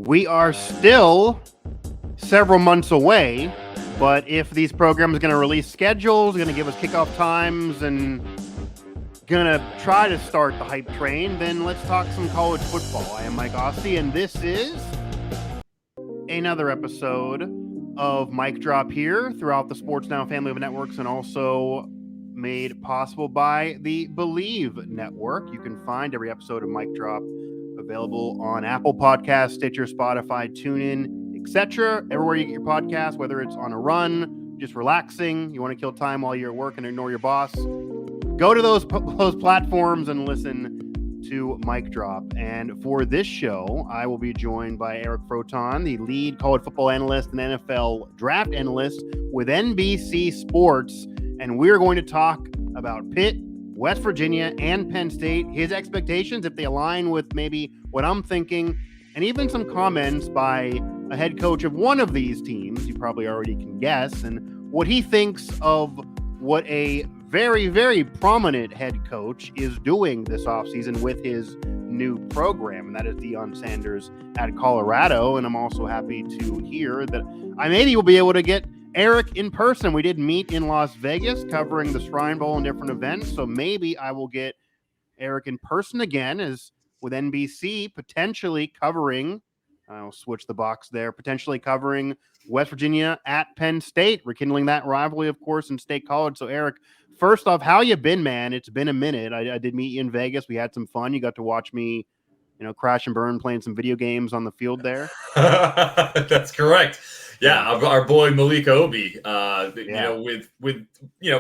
We are still several months away, but if these programs are going to release schedules, going to give us kickoff times, and going to try to start the hype train, then let's talk some college football. I am Mike Asti, and this is another episode of Mic Drop here throughout the Sports Now family of networks, and also made possible by the Believe Network. You can find every episode of Mic Drop available on Apple Podcasts, Stitcher, Spotify, TuneIn, etc. Everywhere you get your podcast, whether it's on a run, just relaxing, you want to kill time while you're at work and ignore your boss, go to those platforms and listen to Mic Drop. And for this show, I will be joined by Eric Froton, the lead college football analyst and NFL draft analyst with NBC Sports. And we're going to talk about Pitt, West Virginia, and Penn State, his expectations, if they align with maybe what I'm thinking, and even some comments by a head coach of one of these teams, you probably already can guess, and what he thinks of what a very, very prominent head coach is doing this offseason with his new program, and that is Deion Sanders at Colorado. And I'm also happy to hear that I maybe will be able to get Eric in person. We did meet in Las Vegas covering the Shrine Bowl and different events, so maybe I will get Eric in person again, as with NBC potentially covering, I'll switch the box there, potentially covering West Virginia at Penn State, rekindling that rivalry, of course, in State College. So Eric, first off, how you been, man? It's been a minute. I did meet you in Vegas. We had some fun. You got to watch me, crash and burn playing some video games on the field there. That's correct. Yeah, our boy Malik Obi, with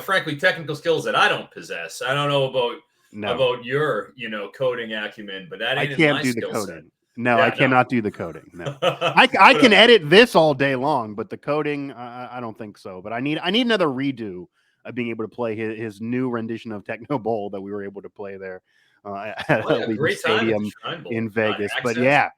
frankly, technical skills that I don't possess. I don't know about your, coding acumen, but that ain't I can't my do the skill coding. set. No, I cannot do the coding. No, I can edit this all day long, but the coding, I don't think so. But I need another redo of being able to play his new rendition of Techno Bowl that we were able to play there at Allegiant Stadium in Vegas. But yeah,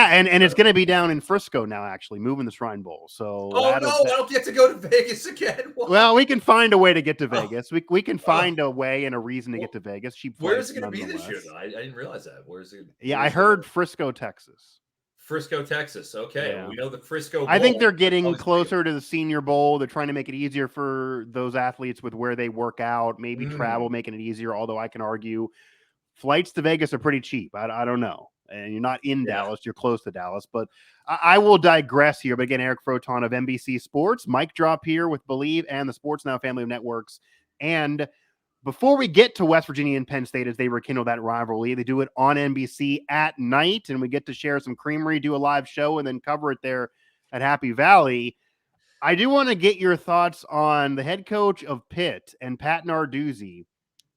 and it's going to be down in Frisco now, actually, moving the Shrine Bowl. So I don't get to go to Vegas again. What? Well, we can find a way to get to Vegas. We can find a way and a reason to get to Vegas. Where is it going to be this year, though? I didn't realize that. Where is it? I heard Frisco, Texas. Frisco, Texas. Okay. Yeah. We know the Frisco Bowl. I think they're getting closer to the Senior Bowl. They're trying to make it easier for those athletes with where they work out, maybe travel, making it easier. Although I can argue flights to Vegas are pretty cheap. I don't know. And you're not in Dallas, you're close to Dallas. But I will digress here. But again, Eric Froton of NBC Sports, Mic Drop here with Believe and the Sports Now family of networks. And before we get to West Virginia and Penn State, as they rekindle that rivalry, they do it on NBC at night, and we get to share some creamery, do a live show, and then cover it there at Happy Valley. I do want to get your thoughts on the head coach of Pitt and Pat Narduzzi.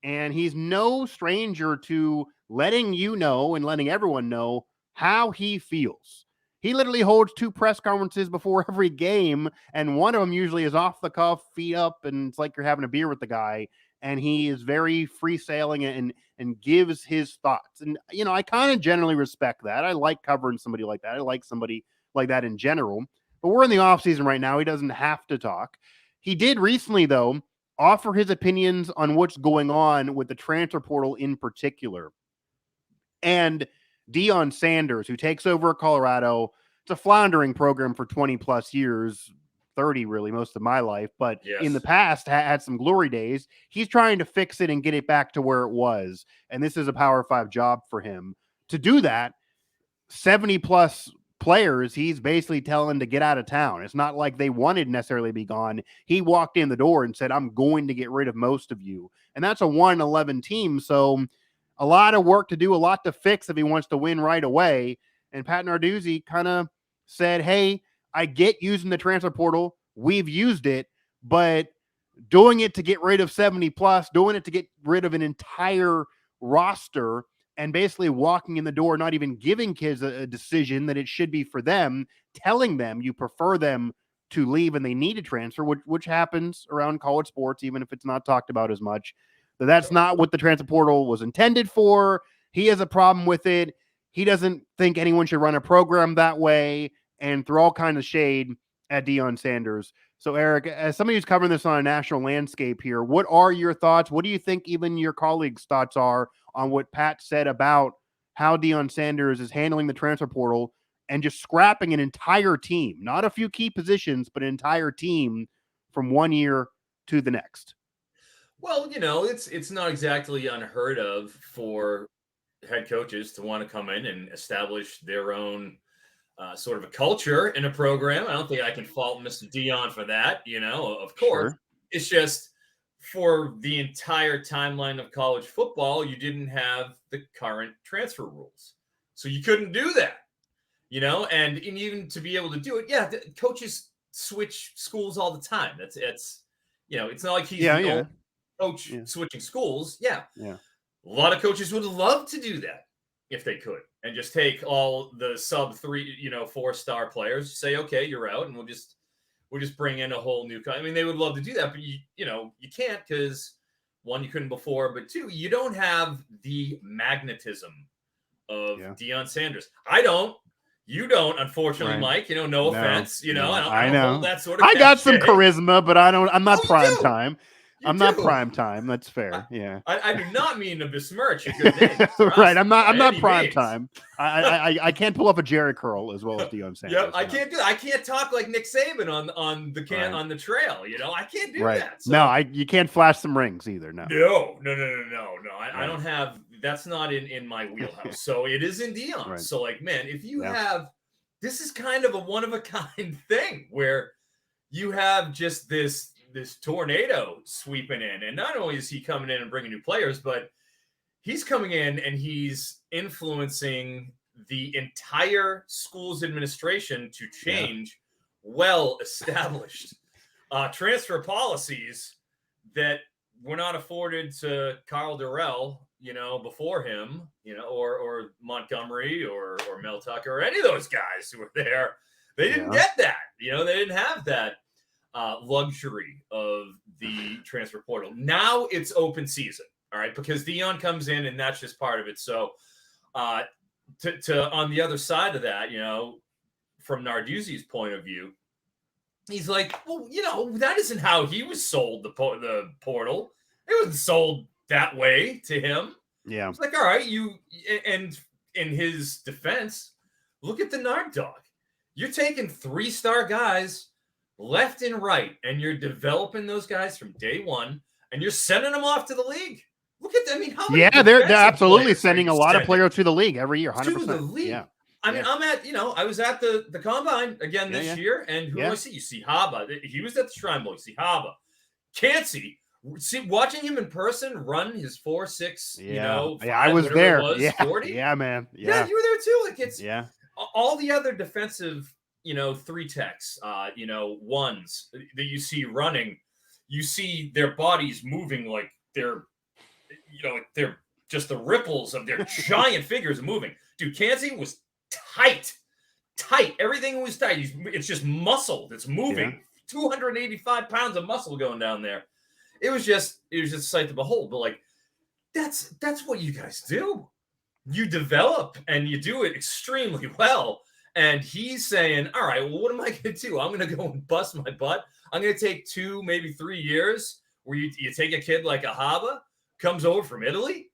And he's no stranger to letting you know and letting everyone know how he feels. He literally holds 2 press conferences before every game, and one of them usually is off the cuff, feet up, and it's like you're having a beer with the guy. And he is very free sailing and gives his thoughts. And, I kind of generally respect that. I like covering somebody like that. I like somebody like that in general. But we're in the offseason right now. He doesn't have to talk. He did recently, though, offer his opinions on what's going on with the transfer portal in particular. And Deion Sanders, who takes over at Colorado, it's a floundering program for 20 plus years, 30 really, most of my life. But in the past had some glory days. He's trying to fix it and get it back to where it was. And this is a Power 5 job for him. To do that, 70 plus players he's basically telling to get out of town. It's not like they wanted necessarily to be gone. He walked in the door and said, I'm going to get rid of most of you. And that's a 1-11 team. So a lot of work to do, a lot to fix if he wants to win right away. And Pat Narduzzi kind of said, hey, I get using the transfer portal. We've used it, but doing it to get rid of 70 plus, doing it to get rid of an entire roster, and basically walking in the door, not even giving kids a decision that it should be for them, telling them you prefer them to leave and they need to transfer, which happens around college sports, even if it's not talked about as much. That's not what the transfer portal was intended for. He has a problem with it. He doesn't think anyone should run a program that way, and throw all kinds of shade at Deion Sanders. So, Eric, as somebody who's covering this on a national landscape here, what are your thoughts? What do you think even your colleagues' thoughts are on what Pat said about how Deion Sanders is handling the transfer portal and just scrapping an entire team, not a few key positions, but an entire team from one year to the next. Well, it's not exactly unheard of for head coaches to want to come in and establish their own sort of a culture in a program. I don't think I can fault Mr. Deion for that. Of course, Sure. It's just for the entire timeline of college football, you didn't have the current transfer rules, so you couldn't do that. And even to be able to do it, coaches switch schools all the time. It's it's not like he's the old coach switching schools. Yeah. A lot of coaches would love to do that if they could, and just take all the sub 3, 4-star players, say, okay, you're out, and we'll just bring in a whole new. I mean, they would love to do that, but you can't, because one, you couldn't before, but two, you don't have the magnetism of Deion Sanders. I don't. You don't, unfortunately, Mike. No offense. I don't hold that sort of. I got some charisma, but I'm not prime time. I'm not prime time. That's fair. Yeah. I do not mean to besmirch your good name. Right. I'm not prime time. I can't pull off a Jerry curl as well as Deion Sanders. Yep. I can't do that. I can't talk like Nick Saban on the trail. I can't do that. So. No, you can't flash some rings either. No. No. I don't have. That's not in my wheelhouse. So it is in Deion. Right. So man, if you have, this is kind of a one of a kind thing where you have just this tornado sweeping in. And not only is he coming in and bringing new players, but he's coming in and he's influencing the entire school's administration to change well-established transfer policies that were not afforded to Carl Durrell, before him, or Montgomery or Mel Tucker or any of those guys who were there. They didn't get that. They didn't have that luxury of the transfer portal. Now it's open season, all right, because Deion comes in and that's just part of it. So to on the other side of that, from Narduzzi's point of view, he's like, well, that isn't how he was sold the portal. It wasn't sold that way to him. Yeah. It's like, all right, and in his defense, look at the Nard dog. You're taking 3-star guys left and right, and you're developing those guys from day one, and you're sending them off to the league. Look at them. I mean, how many they're absolutely sending a lot of players to the league every year, 100%. To the league. Yeah. I mean, I was at the combine again this year, and who do I see? You see Haba. He was at the Shrine Bowl. You see Haba. Can't see watching him in person run his 4.6, 5, I was there. 40. Yeah, man. Yeah, you were there too. Like it's all the other defensive 3-techs, ones that you see running, you see their bodies moving like they're just the ripples of their giant figures moving. Dude, Kansi was tight. Everything was tight. It's just muscle that's moving. 285 pounds of muscle going down there. It was just a sight to behold. But like, that's what you guys do. You develop and you do it extremely well. And he's saying, all right, well, what am I going to do? I'm going to go and bust my butt. I'm going to take 2, maybe 3 years where you take a kid like a Haba, comes over from Italy,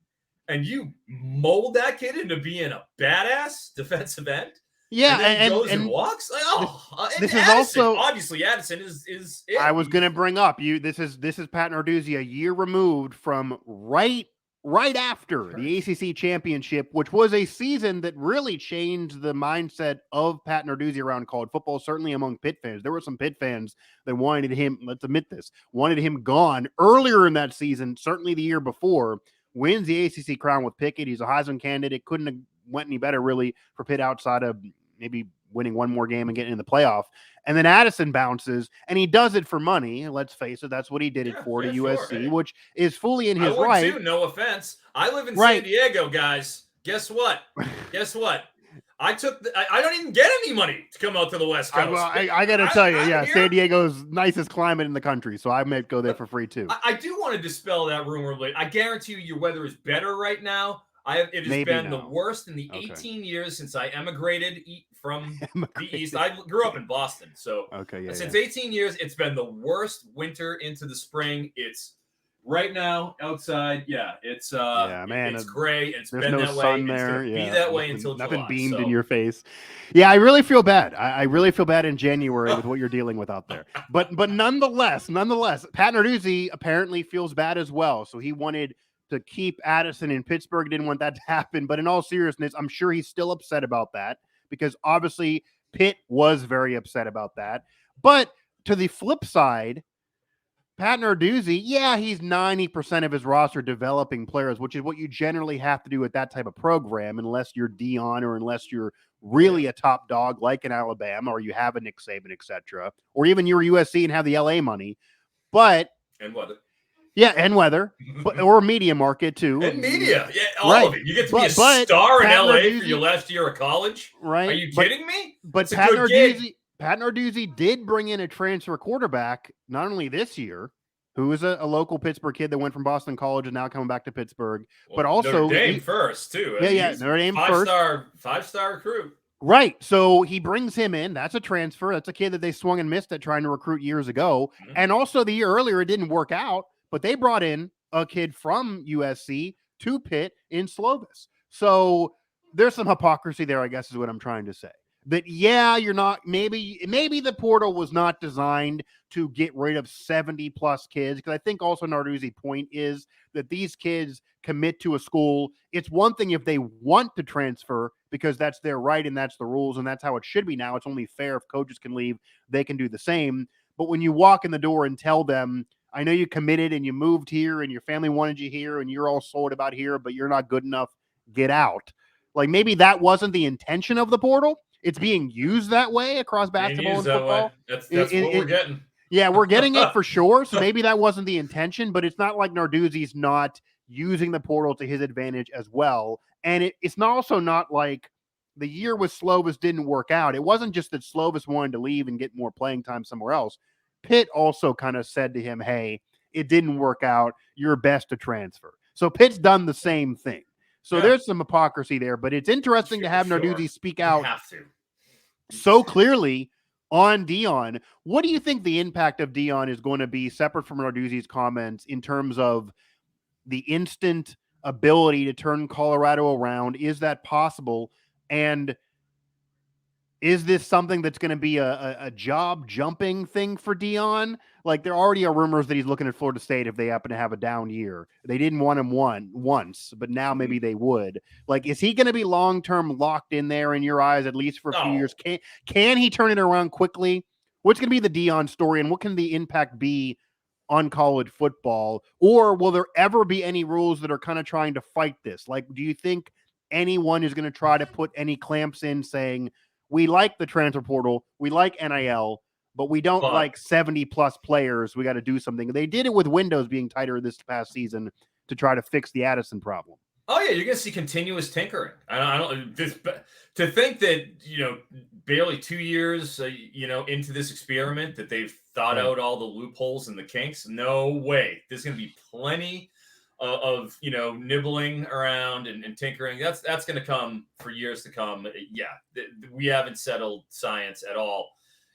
and you mold that kid into being a badass defensive end. Yeah, and goes and walks. Like, this is Addison, also obviously Addison is it. I was going to bring up this is Pat Narduzzi a year removed from right after the ACC championship, which was a season that really changed the mindset of Pat Narduzzi around college football, certainly among Pitt fans. There were some Pitt fans that wanted him, let's admit this, wanted him gone earlier in that season, certainly the year before. Wins the ACC crown with Pickett. He's a Heisman candidate. Couldn't have went any better, really, for Pitt outside of maybe winning one more game and getting in the playoff. And then Addison bounces, and he does it for money. Let's face it, that's what he did it for to USC, which is fully in his right. Too, no offense. I live in San Diego, guys. Guess what? I don't even get any money to come out to the West Coast. I got to tell you, San Diego's nicest climate in the country, so I might go there for free too. I do want to dispel that rumor. I guarantee you your weather is better right now. It has been the worst in the 18 years since I emigrated from the East. I grew up in Boston, so since 18 years, it's been the worst winter into the spring. It's right now outside, it's man, it's gray. It's there's been no that way. sun It's there. gonna be that way until nothing July. beamed in your face. Yeah, I really feel bad. I really feel bad in January with what you're dealing with out there. But nonetheless, Pat Narduzzi apparently feels bad as well. So he wanted to keep Addison in Pittsburgh. Didn't want that to happen. But in all seriousness, I'm sure he's still upset about that because obviously Pitt was very upset about that. But to the flip side, Pat Narduzzi, yeah, he's 90% of his roster developing players, which is what you generally have to do at that type of program, unless you're Deion or unless you're really a top dog like in Alabama or you have a Nick Saban, etc., or even you're USC and have the LA money. But and weather, and weather, but or media market too, and media, all of it. You get to be a star in LA for your last year of college, right? Are you kidding me? But Pat Narduzzi did bring in a transfer quarterback, not only this year, who is a local Pittsburgh kid that went from Boston College and now coming back to Pittsburgh, but also Notre Dame first too. Notre Dame first, five-star recruit. Right. So he brings him in. That's a transfer. That's a kid that they swung and missed at trying to recruit years ago. Mm-hmm. And also the year earlier, it didn't work out, but they brought in a kid from USC to Pitt in Slovis. So there's some hypocrisy there, I guess, is what I'm trying to say. That, you're not, maybe the portal was not designed to get rid of 70 plus kids. Because I think also Narduzzi's point is that these kids commit to a school. It's one thing if they want to transfer because that's their right and that's the rules and that's how it should be now. It's only fair if coaches can leave, they can do the same. But when you walk in the door and tell them, I know you committed and you moved here and your family wanted you here and you're all sold about here, but you're not good enough, get out. Like maybe that wasn't the intention of the portal. It's being used that way across basketball and football. That's what we're getting. Yeah, we're getting it for sure. So maybe that wasn't the intention, but it's not like Narduzzi's not using the portal to his advantage as well. And it's also not like the year with Slovis didn't work out. It wasn't just that Slovis wanted to leave and get more playing time somewhere else. Pitt also kind of said to him, hey, it didn't work out. You're best to transfer. So Pitt's done the same thing. So there's some hypocrisy there, but it's interesting to have Narduzzi speak out so clearly on Deion. What do you think the impact of Deion is going to be, separate from Narduzzi's comments, in terms of the instant ability to turn Colorado around? Is that possible? And is this something that's going to be a job jumping thing for Deion? Like, there already are rumors that he's looking at Florida State if they happen to have a down year. They didn't want him once, but now maybe they would. Like, is he going to be long-term locked in there in your eyes, at least for a few years? Can he turn it around quickly? What's going to be the Deion story, and what can the impact be on college football? Or will there ever be any rules that are kind of trying to fight this? Like, do you think anyone is going to try to put any clamps in saying, we like the transfer portal, we like NIL, but we don't like 70 plus players. We got to do something. They did it with windows being tighter this past season to try to fix the Addison problem. Oh yeah, you're going to see continuous tinkering. I don't to think that, barely 2 years, into this experiment that they've thought out all the loopholes and the kinks. No way. There's going to be plenty of nibbling around and tinkering. That's going to come for years to come. We haven't settled science at all.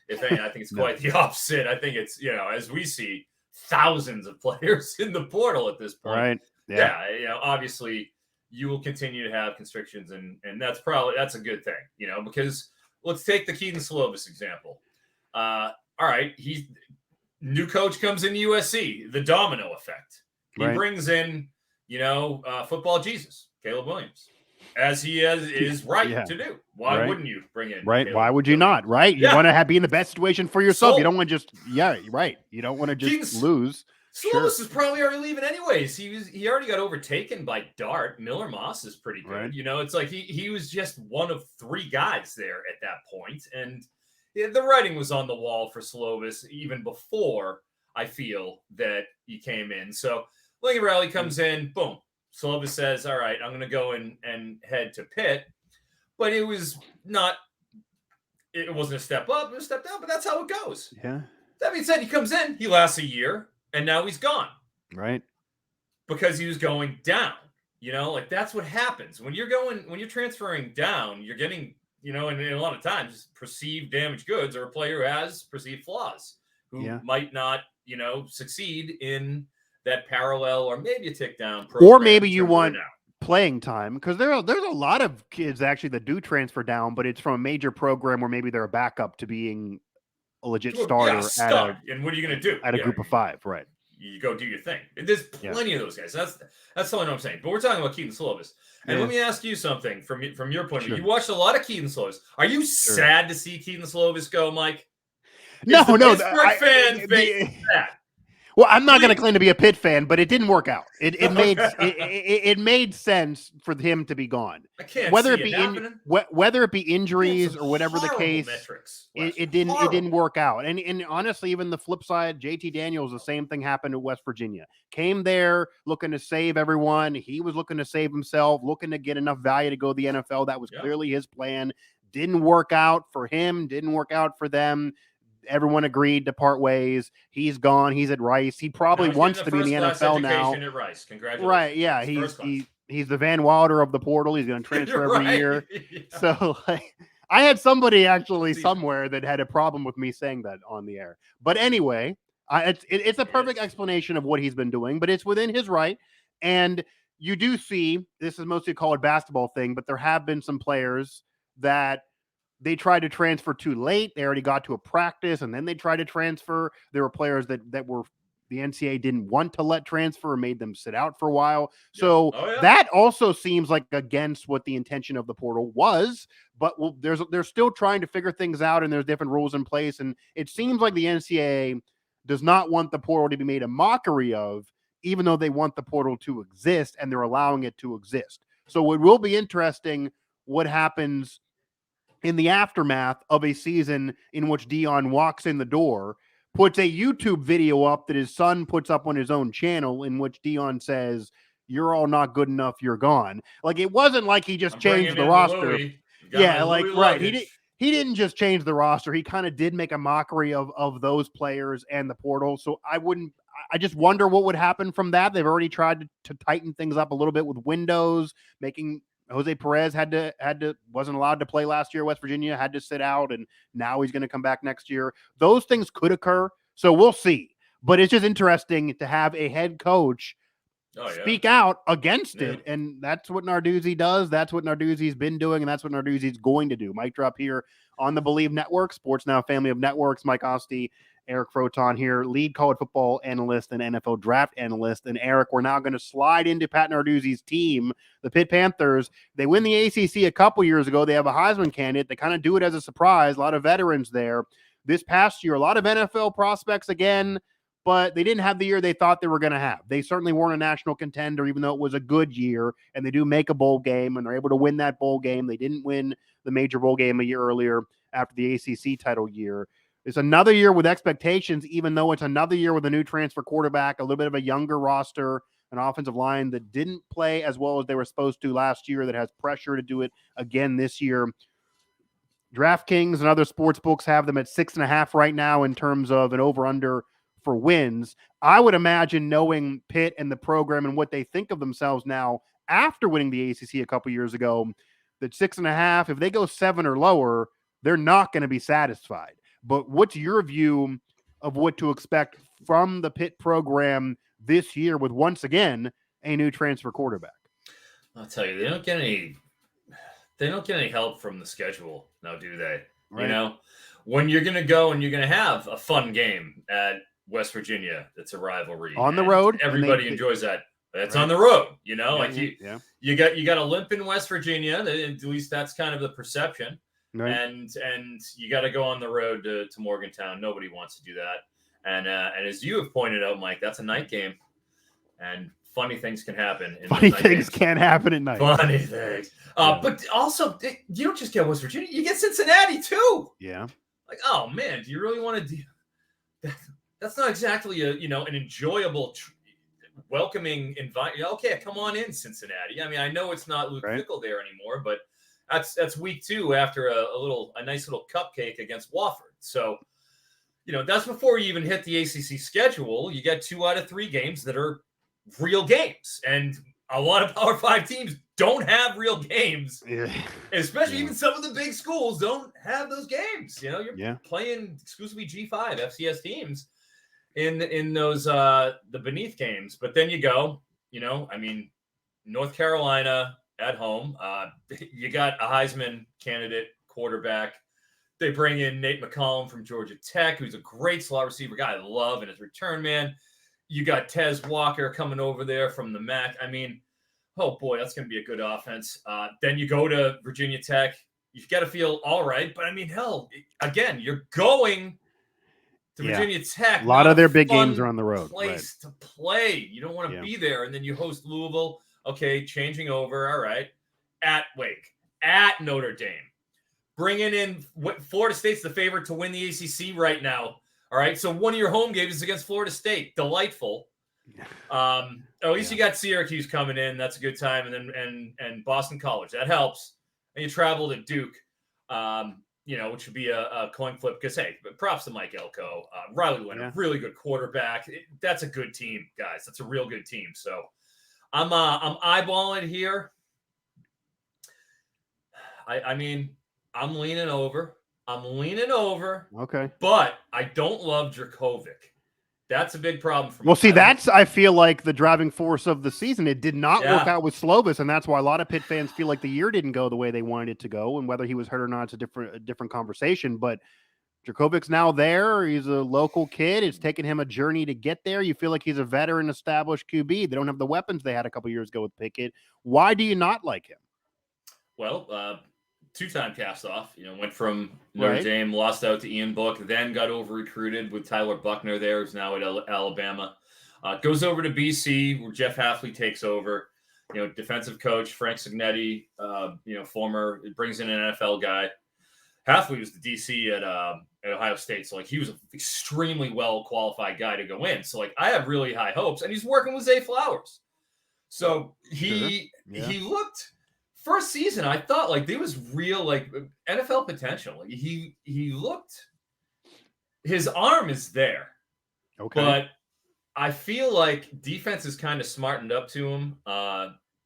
If anything, I think it's quite the opposite. I think it's, as we see thousands of players in the portal at this point. Right. Yeah. Obviously you will continue to have constrictions and that's a good thing, because let's take the Keaton Slovis example. All right. New coach comes in USC, the domino effect. He brings in, football Jesus, Caleb Williams, as he is right to do. Why wouldn't you bring in? Right. Caleb Why would you not? Right. You want to be in the best situation for yourself. You don't want to just, You don't want to just lose. Slovis is probably already leaving anyways. He already got overtaken by Dart. Miller Moss is pretty good. Right. It's like he was just one of three guys there at that point. And the writing was on the wall for Slovis even before I feel that he came in. So Lincoln comes in, boom. Slovis says, all right, I'm going to go and head to Pitt. But it wasn't a step up, it was a step down, but that's how it goes. Yeah. That being said, he comes in, he lasts a year, and now he's gone. Right. Because he was going down. That's what happens. When you're transferring down, you're getting, and a lot of times perceived damaged goods, or a player who has perceived flaws, who might not, succeed in that parallel or maybe a tick down program, or maybe you want playing time, because there's a lot of kids actually that do transfer down, but it's from a major program where maybe they're a backup to being a legit starter and what are you going to do at a group of 5, right? You go do your thing. There's plenty of those guys. That's all I know I'm saying. But we're talking about Keaton Slovis. And let me ask you something from your point of view. You watched a lot of Keaton Slovis. Are you sad to see Keaton Slovis go, Mike? No. Pittsburgh fan that. Well, I'm not going to claim to be a Pitt fan, but it didn't work out. It made sense for him to be gone. I can't whether see whether it be injuries or whatever the case. It didn't work out. And honestly, even the flip side, JT Daniels, the same thing happened at West Virginia. Came there looking to save everyone. He was looking to save himself, looking to get enough value to go to the NFL. That was clearly his plan. Didn't work out for him. Didn't work out for them. Everyone agreed to part ways. He's gone. He's at Rice. He probably wants to be in the NFL now. At Rice. Congratulations. Right? Yeah. He's the Van Wilder of the portal. He's going to transfer every year. Yeah. So I had somebody actually somewhere that had a problem with me saying that on the air. But anyway, it's a perfect explanation of what he's been doing. But it's within his right. And you do see, this is mostly a college basketball thing, but there have been some players that they tried to transfer too late. They already got to a practice and then they tried to transfer. There were players that were the NCAA didn't want to let transfer and made them sit out for a while. So that also seems like against what the intention of the portal was. But they're still trying to figure things out, and there's different rules in place. And it seems like the NCAA does not want the portal to be made a mockery of, even though they want the portal to exist and they're allowing it to exist. So it will be interesting what happens in the aftermath of a season in which Deion walks in the door, puts a YouTube video up that his son puts up on his own channel in which Deion says, "You're all not good enough. You're gone." Like, it wasn't like he just changed the roster. Right. He didn't just change the roster. He kind of did make a mockery of those players and the portal. So I just wonder what would happen from that. They've already tried to tighten things up a little bit with windows, making Jose Perez wasn't allowed to play last year. West Virginia had to sit out, and now he's going to come back next year. Those things could occur, so we'll see. But it's just interesting to have a head coach speak out against it, and that's what Narduzzi does. That's what Narduzzi's been doing, and that's what Narduzzi's going to do. Mic drop here on the Believe Network, Sports Now family of networks. Mike Asti, Eric Froton here, lead college football analyst and NFL draft analyst. And Eric, we're now going to slide into Pat Narduzzi's team, the Pitt Panthers. They win the ACC a couple years ago. They have a Heisman candidate. They kind of do it as a surprise. A lot of veterans there. This past year, a lot of NFL prospects again, but they didn't have the year they thought they were going to have. They certainly weren't a national contender, even though it was a good year, and they do make a bowl game, and they're able to win that bowl game. They didn't win the major bowl game a year earlier after the ACC title year. It's another year with expectations, even though it's another year with a new transfer quarterback, a little bit of a younger roster, an offensive line that didn't play as well as they were supposed to last year, that has pressure to do it again this year. DraftKings and other sports books have them at 6.5 right now in terms of an over-under for wins. I would imagine, knowing Pitt and the program and what they think of themselves now after winning the ACC a couple years ago, that 6.5, if they go 7 or lower, they're not going to be satisfied. But what's your view of what to expect from the Pitt program this year with, once again, a new transfer quarterback? I'll tell you, they don't get any help from the schedule now, do they? Right. You know, when you're going to go and you're going to have a fun game at West Virginia, that's a rivalry on the road. Everybody enjoys that. That's on the road, you know. You got a limp in West Virginia. At least that's kind of the perception. Right. And you got to go on the road to Morgantown. Nobody wants to do that. And as you have pointed out, Mike, that's a night game, and funny things can happen. Funny things can happen at night. Funny things. But also, you don't just get West Virginia; you get Cincinnati too. Yeah. Like, oh man, do you really want to do that? That's not exactly an enjoyable, welcoming environment. Okay, come on in, Cincinnati. I mean, I know it's not Luke Fickell there anymore, but that's week 2 after a nice little cupcake against Wofford. So, that's before you even hit the ACC schedule. You get 2 out of 3 games that are real games, and a lot of Power 5 teams don't have real games. Yeah. Especially even some of the big schools don't have those games. You're playing exclusively G5 FCS teams. in those the beneath games. But then you go, North Carolina at home. You got a Heisman candidate quarterback. They bring in Nate McCollum from Georgia Tech, who's a great slot receiver guy I love and his return man. You got Tez Walker coming over there from the MAC. Oh boy, that's going to be a good offense. Then you go to Virginia Tech. You've got to feel all right. But hell, again, you're going to Virginia Tech. A lot of their big games are on the road. Place to play. You don't want to be there. And then you host Louisville. Okay, changing over. All right. At Wake. At Notre Dame. Bringing in Florida State's the favorite to win the ACC right now. All right. So one of your home games is against Florida State. Delightful. At least you got Syracuse coming in. That's a good time. And then and Boston College. That helps. And you travel to Duke, which would be a coin flip. Because, hey, props to Mike Elko. Riley Leonard, really good quarterback. That's a good team, guys. That's a real good team. So I'm eyeballing here. I'm leaning over. Okay. But I don't love Dracovic. That's a big problem for me. Well, see, I feel like the driving force of the season. It did not work out with Slovis, and that's why a lot of Pitt fans feel like the year didn't go the way they wanted it to go, and whether he was hurt or not, it's a different conversation. But Drakovic's now there. He's a local kid. It's taken him a journey to get there. You feel like he's a veteran, established QB. They don't have the weapons they had a couple years ago with Pickett. Why do you not like him? Well, two-time cast-off, went from Notre Dame, lost out to Ian Book, then got over-recruited with Tyler Buckner there, who's now at Alabama. Goes over to BC, where Jeff Hafley takes over. Defensive coach, Frank Signetti, former, brings in an NFL guy. Hafley was the DC at Ohio State, so, he was an extremely well-qualified guy to go in. So, I have really high hopes, and he's working with Zay Flowers. So, he looked... First season, I thought there was real NFL potential. He looked, his arm is there. Okay. But I feel like defense is kind of smartened up to him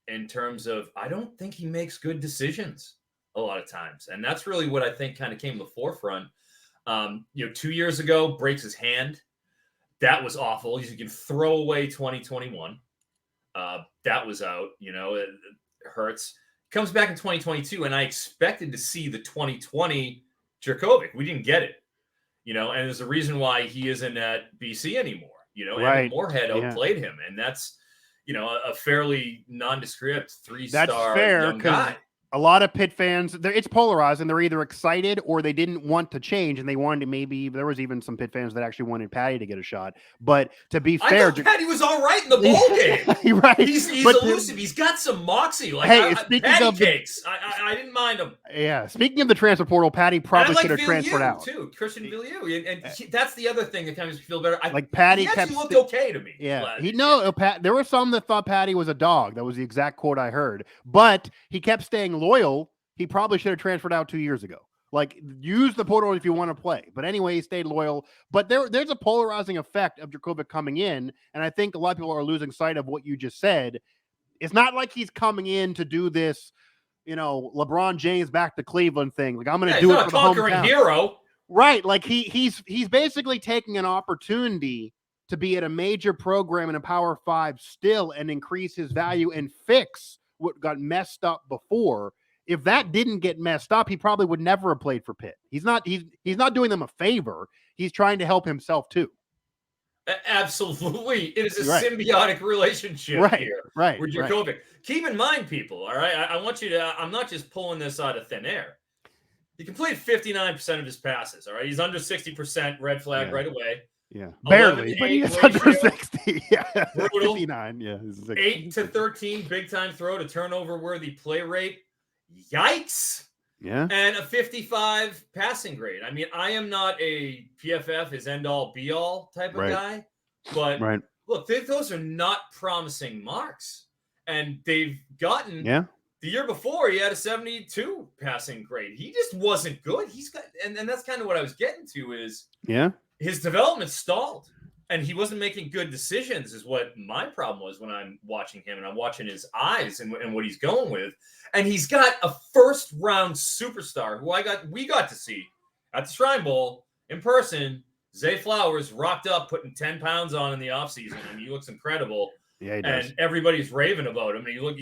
in terms of, I don't think he makes good decisions a lot of times. And that's really what I think kind of came to the forefront. 2 years ago, breaks his hand. That was awful. You can throw away 2021. That was out, it hurts. Comes back in 2022, and I expected to see the 2020 Dracovic. We didn't get it, and there's a reason why he isn't at BC anymore, and Moorhead outplayed him, and that's, a fairly nondescript three-star young guy. A lot of Pitt fans, it's polarizing. They're either excited or they didn't want to change, and they wanted to there was even some Pitt fans that actually wanted Patty to get a shot. But to be fair, I thought Patty was all right in the bowl game. Right. He's elusive. He's got some moxie. Patty cakes. I didn't mind him. Yeah. Speaking of the transfer portal, Patty probably should have transferred out too. Christian Villieu, and that's the other thing that kind of makes me feel better. Patty he looked okay to me. Yeah. There were some that thought Patty was a dog. That was the exact quote I heard. But he kept staying loyal. He probably should have transferred out 2 years ago. Use the portal if you want to play. But anyway, he stayed loyal. But there's a polarizing effect of Dracovic coming in, and I think a lot of people are losing sight of what you just said. It's not like he's coming in to do this, LeBron James back to Cleveland thing. I'm going to do it for the hometown hero. Right. He's basically taking an opportunity to be at a major program in a Power 5 still and increase his value and fix what got messed up before. If that didn't get messed up, he probably would never have played for Pitt. He's not doing them a favor. He's trying to help himself too. Absolutely. It is a symbiotic relationship here with Dracovic. Right. Keep in mind, people, all right? I want you to, I'm not just pulling this out of thin air. He completed 59% of his passes, all right? He's under 60%, red flag right away. Yeah, barely, but he's under 60. Yeah, brutal. 59. Yeah, 8 to 13 big time throw to turnover worthy play rate. Yikes! Yeah, and a 55 passing grade. I am not a PFF is end all be all type of guy, but look, those are not promising marks, and they've gotten. Yeah. The year before, he had a 72 passing grade. He just wasn't good. He's got, and that's kind of what I was getting to is. Yeah. His development stalled, and he wasn't making good decisions is what my problem was when I'm watching him, and I'm watching his eyes and what he's going with. And he's got a first-round superstar who we got to see at the Shrine Bowl in person Zay Flowers rocked up, putting 10 pounds on in the offseason, and he looks incredible. Yeah, he does. And everybody's raving about him. And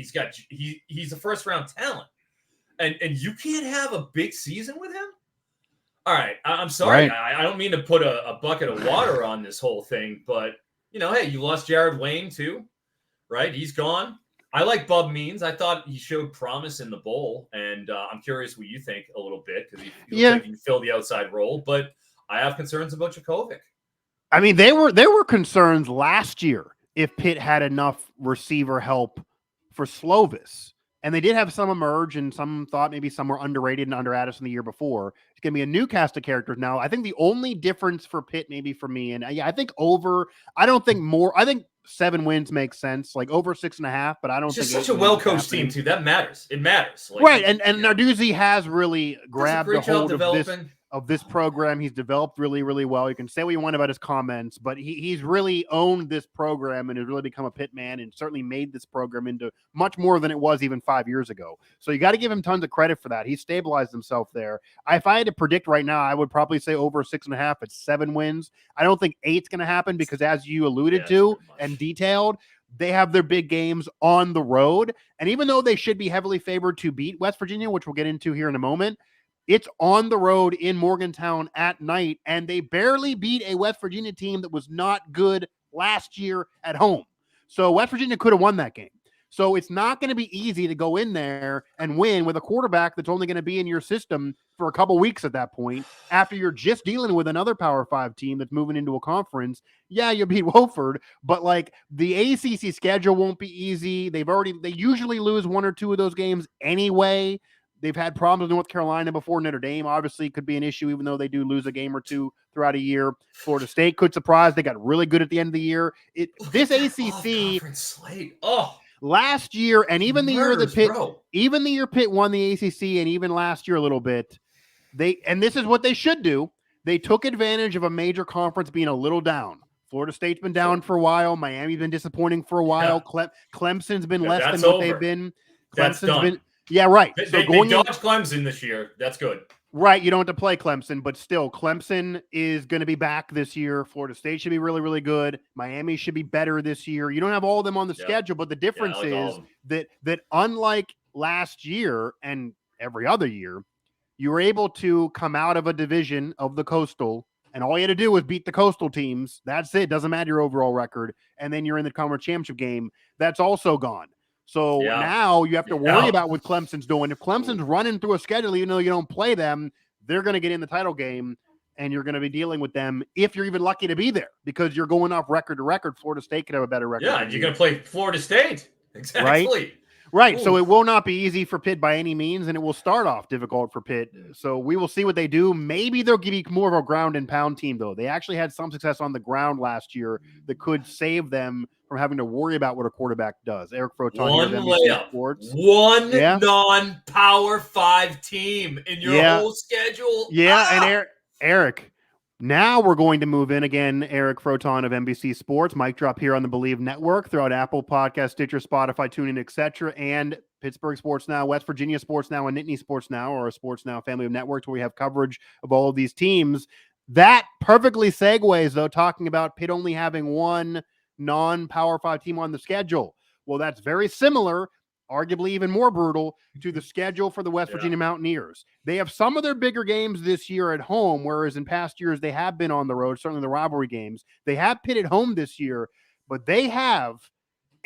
he's a first-round talent. And you can't have a big season with him? All right, I'm sorry. Right. I don't mean to put a bucket of water on this whole thing, but, hey, you lost Jared Wayne too, right? He's gone. I like Bub Means. I thought he showed promise in the bowl, and I'm curious what you think a little bit because he looks like he can fill the outside role, but I have concerns about Jakovic. I mean, there were concerns last year if Pitt had enough receiver help for Slovis. And they did have some emerge, and some thought maybe some were underrated and under Addison the year before. It's going to be a new cast of characters now. I think the only difference for Pitt, maybe for me, and I think I don't think more. I think 7 wins makes sense, like over 6.5, but I don't think it's such a well-coached team too. That matters. It matters. Right. And Narduzzi has really grabbed the hold of this program. He's developed really, really well. You can say what you want about his comments, but he's really owned this program and has really become a Pitt man and certainly made this program into much more than it was even 5 years ago. So you got to give him tons of credit for that. He stabilized himself there. If I had to predict right now, I would probably say over 6.5 at 7 wins. I don't think 8's going to happen because, as you alluded to and detailed, they have their big games on the road. And even though they should be heavily favored to beat West Virginia, which we'll get into here in a moment, it's on the road in Morgantown at night, and they barely beat a West Virginia team that was not good last year at home. So West Virginia could have won that game. So it's not going to be easy to go in there and win with a quarterback that's only going to be in your system for a couple weeks at that point, after you're just dealing with another Power 5 team that's moving into a conference. Yeah, you'll beat Wofford, but like the ACC schedule won't be easy. They usually lose 1 or 2 of those games anyway. They've had problems with North Carolina before. Notre Dame obviously could be an issue, even though they do lose a game or 2 throughout a year. Florida State could surprise. They got really good at the end of the year. This ACC slate. Last year, and even the year that Pitt won the ACC, and even last year a little bit, and this is what they should do. They took advantage of a major conference being a little down. Florida State's been down for a while. Miami's been disappointing for a while. Yeah. Clemson's been less than what they've been. Clemson's done. Yeah, right. They dodged Clemson this year. That's good. Right. You don't have to play Clemson, but still, Clemson is going to be back this year. Florida State should be really, really good. Miami should be better this year. You don't have all of them on the schedule, but the difference is that unlike last year and every other year, you were able to come out of a division of the Coastal, and all you had to do was beat the Coastal teams. That's it. Doesn't matter your overall record. And then you're in the conference championship game. That's also gone. So now you have to worry about what Clemson's doing. If Clemson's running through a schedule, even though you don't play them, they're going to get in the title game, and you're going to be dealing with them if you're even lucky to be there, because you're going off record to record. Florida State could have a better record. Yeah, and you're going to play Florida State. Exactly. Right. So it will not be easy for Pitt by any means, and it will start off difficult for Pitt. So we will see what they do. Maybe they'll give you more of a ground and pound team, though. They actually had some success on the ground last year that could save them from having to worry about what a quarterback does. Eric Froton, one layup, one non-Power 5 team in your whole schedule. Yeah, and Eric, now we're going to move in again. Eric Froton of NBC Sports. Mic drop here on the Believe Network throughout Apple Podcast, Stitcher, Spotify, TuneIn, etc., and Pittsburgh Sports Now, West Virginia Sports Now, and Nittany Sports Now, or a Sports Now family of networks where we have coverage of all of these teams. That perfectly segues, though, talking about Pitt only having one non-Power 5 team on the schedule. Well, that's very similar, arguably even more brutal, to the schedule for the West Virginia Mountaineers. They have some of their bigger games this year at home, whereas in past years they have been on the road, certainly the rivalry games. They have Pitt at home this year, but they have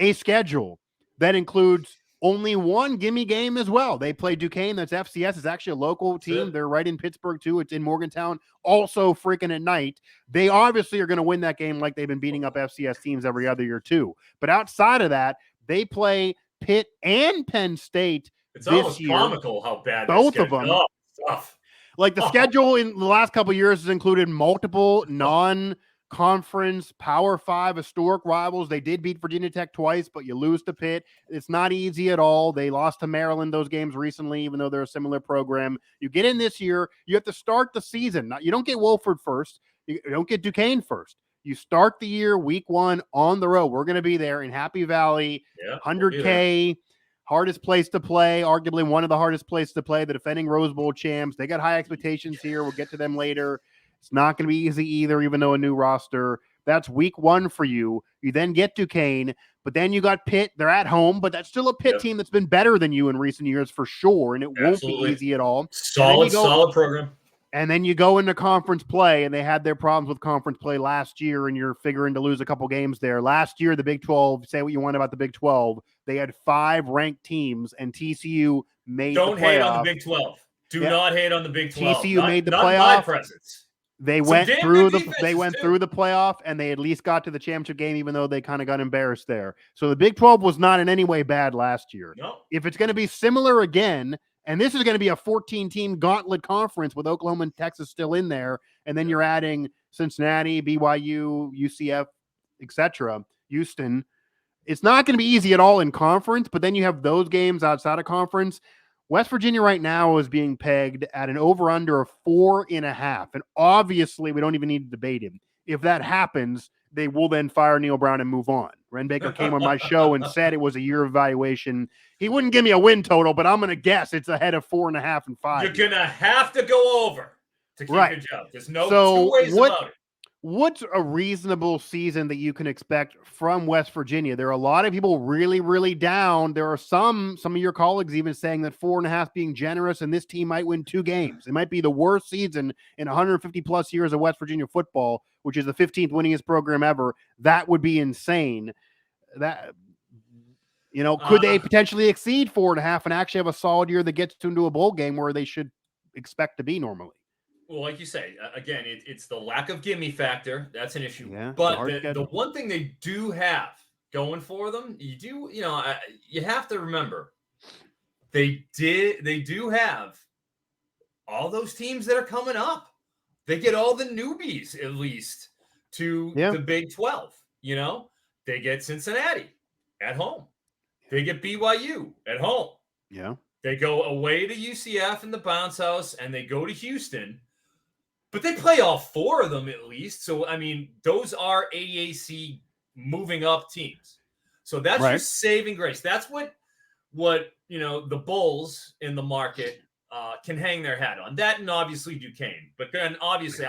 a schedule that includes only one gimme game as well. They play Duquesne. That's FCS. It's actually a local team. They're right in Pittsburgh, too. It's in Morgantown. Also freaking at night. They obviously are going to win that game like they've been beating up FCS teams every other year, too. But outside of that, they play Pitt and Penn State this almost year. Comical how bad both of them. Tough. Like the schedule in the last couple of years has included multiple non-conference Power 5 historic rivals. They did beat Virginia Tech twice, but you lose to Pitt. It's not easy at all. They lost to Maryland those games recently, even though they're a similar program. You get in this year, you have to start the season. Now, you don't get Wofford first. You don't get Duquesne first. You start the year week 1 on the road. We're going to be there in Happy Valley, 100K. Hardest place to play, arguably one of the hardest places to play, the defending Rose Bowl champs. They got high expectations here. We'll get to them later. It's not going to be easy either, even though a new roster. That's week 1 for you. You then get Duquesne, but then you got Pitt. They're at home, but that's still a Pitt team that's been better than you in recent years for sure, and it won't be easy at all. Solid program. And then you go into conference play, and they had their problems with conference play last year, and you're figuring to lose a couple games there. Last year, the Big 12, say what you want about the Big 12, they had 5 ranked teams, and TCU made the playoff. Don't hate on the Big 12. Do not hate on the Big 12. TCU made the playoff. Not my presence. They went through the playoff, and they at least got to the championship game, even though they kind of got embarrassed there. So the Big 12 was not in any way bad last year. No. If it's going to be similar again, and this is going to be a 14-team gauntlet conference with Oklahoma and Texas still in there, and then you're adding Cincinnati, BYU, UCF, etc., Houston. It's not going to be easy at all in conference, but then you have those games outside of conference. West Virginia right now is being pegged at an over-under of 4.5, and obviously we don't even need to debate him. If that happens, they will then fire Neil Brown and move on. Ren Baker came on my show and said it was a year evaluation. He wouldn't give me a win total, but I'm going to guess it's ahead of 4.5 and 5. You're going to have to go over to keep your job. There's no two ways about it. What's a reasonable season that you can expect from West Virginia? There are a lot of people really, really down. There are some of your colleagues even saying that 4.5 being generous, and this team might win 2 games. It might be the worst season in 150 plus years of West Virginia football, which is the 15th winningest program ever. That would be insane. That, could they potentially exceed 4.5 and actually have a solid year that gets into a bowl game where they should expect to be normally? Well, like you say, again, it's the lack of gimme factor. That's an issue. Yeah, but the one thing they do have going for them, you have to remember, they do have all those teams that are coming up. They get all the newbies, at least, to the Big 12. They get Cincinnati at home. They get BYU at home. Yeah. They go away to UCF in the bounce house, and they go to Houston. But they play all 4 of them at least. So, those are AAC moving up teams. So that's your saving grace. That's what the bulls in the market can hang their hat on. That and obviously Duquesne. But then obviously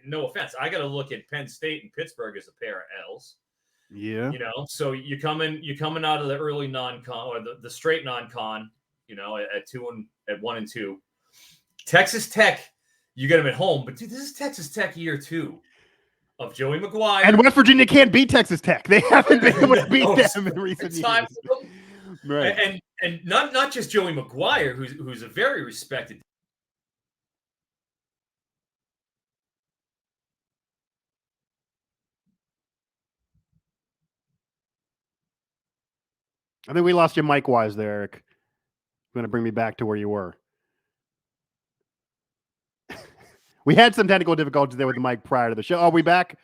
no offense, I got to look at Penn State and Pittsburgh as a pair of L's. Yeah. So you're coming out of the early non-con or the straight non-con, at 1 and 2. Texas Tech. You get them at home, but dude, this is Texas Tech year 2 of Joey McGuire. And West Virginia can't beat Texas Tech. They haven't been able to beat them in recent years. Right. And not just Joey McGuire, who's a very respected. I think we lost you mic-wise there, Eric. You're going to bring me back to where you were. We had some technical difficulties there with the mic prior to the show. Are we back?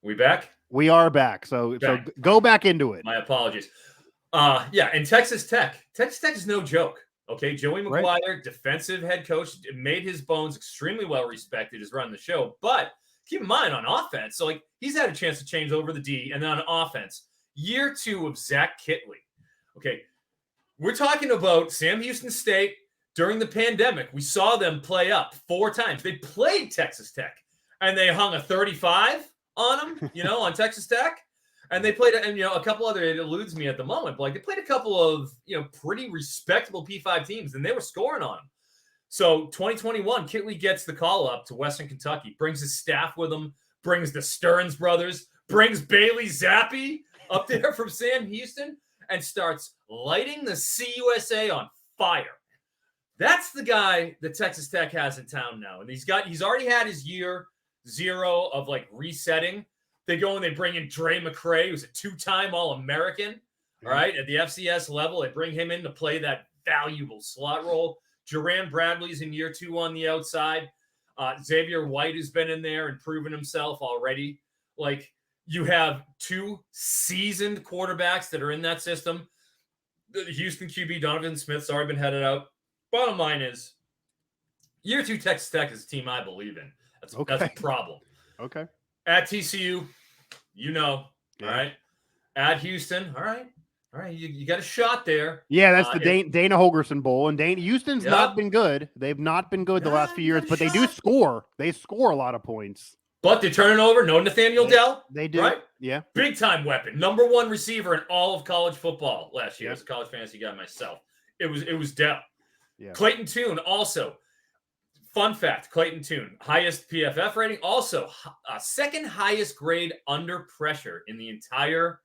We back? We are back. So go back into it. My apologies. And Texas Tech is no joke. Okay, Joey McGuire, defensive head coach, made his bones extremely well respected, is running the show. But keep in mind on offense, so he's had a chance to change over the D, and then on offense, year 2 of Zach Kitley. Okay, we're talking about Sam Houston State. During the pandemic, we saw them play up 4 times. They played Texas Tech, and they hung a 35 on them, on Texas Tech. And they played, a couple other, it eludes me at the moment, but they played a couple of, pretty respectable P5 teams, and they were scoring on them. So 2021, Kitley gets the call up to Western Kentucky, brings his staff with him, brings the Stearns brothers, brings Bailey Zappi up there from Sam Houston, and starts lighting the CUSA on fire. That's the guy that Texas Tech has in town now. And he's already had his year 0 of resetting. They go and they bring in Dre McCray, who's a 2-time All-American. All right. At the FCS level, they bring him in to play that valuable slot role. Jerran Bradley's in year 2 on the outside. Xavier White has been in there and proven himself already. You have 2 seasoned quarterbacks that are in that system. The Houston QB, Donovan Smith's already been headed out. Bottom line is, year 2 Texas Tech is a team I believe in. That's a problem. Okay. At TCU, all right. At Houston, all right. All right, you got a shot there. Yeah, that's the Dana Holgerson Bowl, and Houston's not been good. They've not been good the last few years, but they do score. They score a lot of points. But they're turning over. No Nathaniel Dell. They do. Right? Yeah. Big time weapon. Number 1 receiver in all of college football last year. As a college fantasy guy myself. It was Dell. Yeah. Clayton Tune also. Fun fact, Clayton Tune, highest PFF rating, also second highest grade under pressure in the entire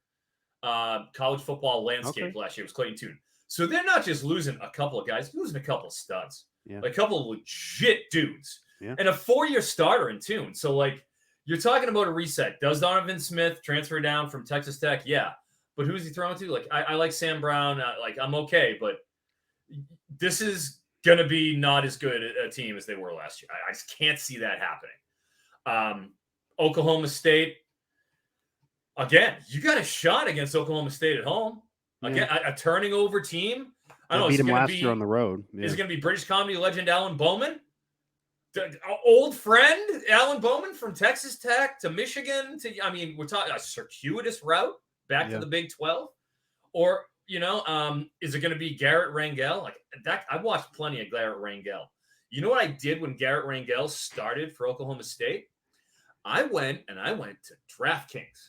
college football landscape last year was Clayton Tune. So they're not just losing a couple of guys, losing a couple of studs, a couple of legit dudes, and a 4-year starter in Tune. So, like, you're talking about a reset. Does Donovan Smith transfer down from Texas Tech? Yeah. But who's he throwing to? Like, I like Sam Brown. I'm okay, but this is going to be not as good a team as they were last year. I just can't see that happening. Oklahoma State, again, you got a shot against Oklahoma State at home. Again, a turning over team. I don't know. Beat him last year on the road. Yeah. Is it going to be British comedy legend Alan Bowman? Old friend Alan Bowman from Texas Tech to Michigan we're talking a circuitous route back to the Big 12, or is it going to be Garrett Rangel? Like that, I watched plenty of Garrett Rangel. You know what I did when Garrett Rangel started for Oklahoma State? I went to DraftKings,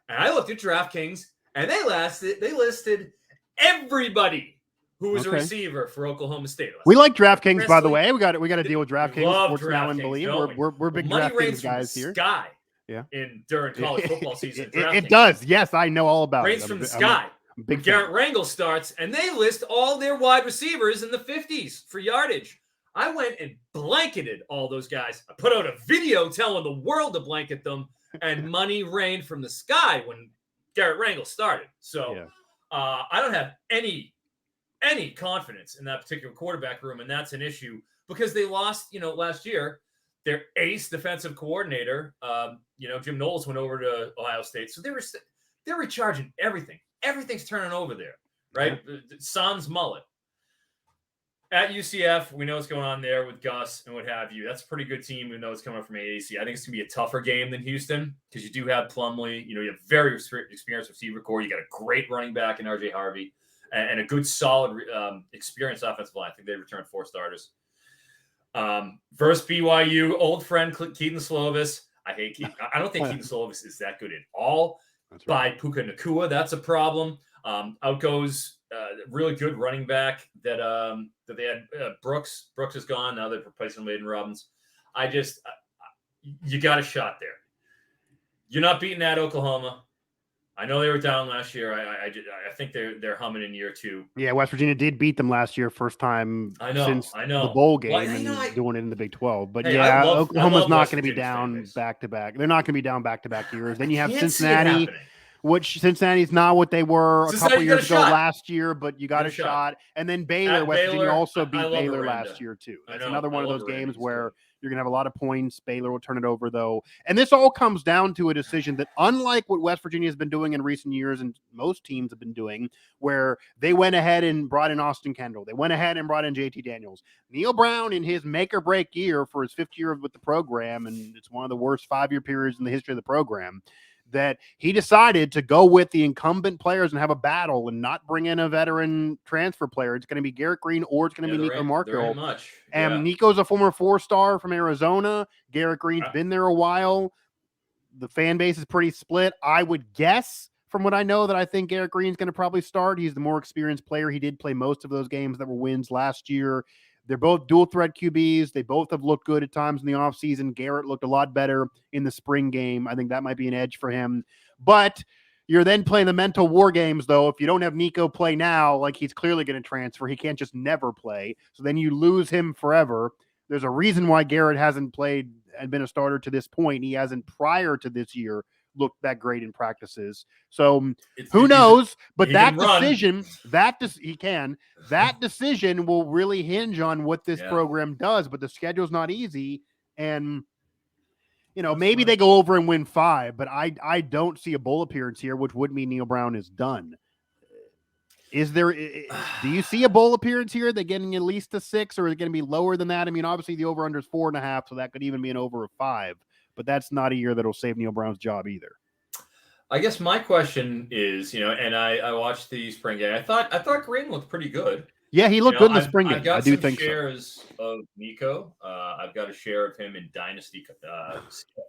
and I looked at DraftKings, and they listed everybody who was a receiver for Oklahoma State. We like DraftKings, by the way. We got to deal with DraftKings. Sports Now and Believe. We're big DraftKings guys here. Sky. Yeah. During college football season, it does. Yes, I know all about it. Rains from the sky. Big Garrett Rangel starts, and they list all their wide receivers in the 50s for yardage. I went and blanketed all those guys. I put out a video telling the world to blanket them, and money rained from the sky when Garrett Rangel started. So I don't have any confidence in that particular quarterback room, and that's an issue because they lost, last year, their ace defensive coordinator. Jim Knowles went over to Ohio State, so they're recharging everything. Everything's turning over there, right? Yeah. Sans mullet. At UCF, we know what's going on there with Gus and what have you. That's a pretty good team, even though it's coming from AAC. I think it's going to be a tougher game than Houston because you do have Plumlee. You have very experienced receiver core. You got a great running back in RJ Harvey and a good, solid, experienced offensive line. I think they returned 4 starters. Versus BYU, old friend Keaton Slovis. I hate Keaton. I don't think Keaton Slovis is that good at all. That's right. By Puka Nacua, that's a problem. Out goes really good running back that they had. Brooks. Brooks is gone now. They're replacing Maiden Robbins. You got a shot there. You're not beating at Oklahoma. I know they were down last year. I think they're humming in year 2. Yeah, West Virginia did beat them last year, first time since the bowl game, doing it in the Big 12. But Oklahoma's not going to be down back to back. They're not going to be down back to back years. Then you have Cincinnati, which Cincinnati's not what they were a couple years ago last year, but you got a shot. And then Baylor, West Virginia also beat Baylor last year too. That's another one of those games where you're going to have a lot of points. Baylor will turn it over, though. And this all comes down to a decision that, unlike what West Virginia has been doing in recent years and most teams have been doing, where they went ahead and brought in Austin Kendall. They went ahead and brought in JT Daniels. Neil Brown, in his make-or-break year for his 5th year with the program, and it's one of the worst 5-year periods in the history of the program, that he decided to go with the incumbent players and have a battle and not bring in a veteran transfer player. It's going to be Garrett Green or it's going to be Nico Markle. And Nico's a former 4-star from Arizona. Garrett Green's been there a while. The fan base is pretty split. I would guess, from what I know, that I think Garrett Green's going to probably start. He's the more experienced player. He did play most of those games that were wins last year. They're both dual threat QBs. They both have looked good at times in the offseason. Garrett looked a lot better in the spring game. I think that might be an edge for him. But you're then playing the mental war games, though. If you don't have Nico play now, like he's clearly going to transfer. He can't just never play. So then you lose him forever. There's a reason why Garrett hasn't played and been a starter to this point. He hasn't, prior to this year, looked that great in practices. So who knows? But that decision, that decision will really hinge on what this program does. But the schedule's not easy. And, maybe they go over and win 5, but I don't see a bowl appearance here, which would mean Neil Brown is done. Do you see a bowl appearance here? They're getting at least a 6, or is it going to be lower than that? I mean, obviously the over-under is 4.5, so that could even be an over of 5. But that's not a year that'll save Neil Brown's job either. I guess my question is, and I watched the spring game. I thought Green looked pretty good. Yeah, he looked good in the spring game. I've got I do some think shares of Nico. I've got a share of him in Dynasty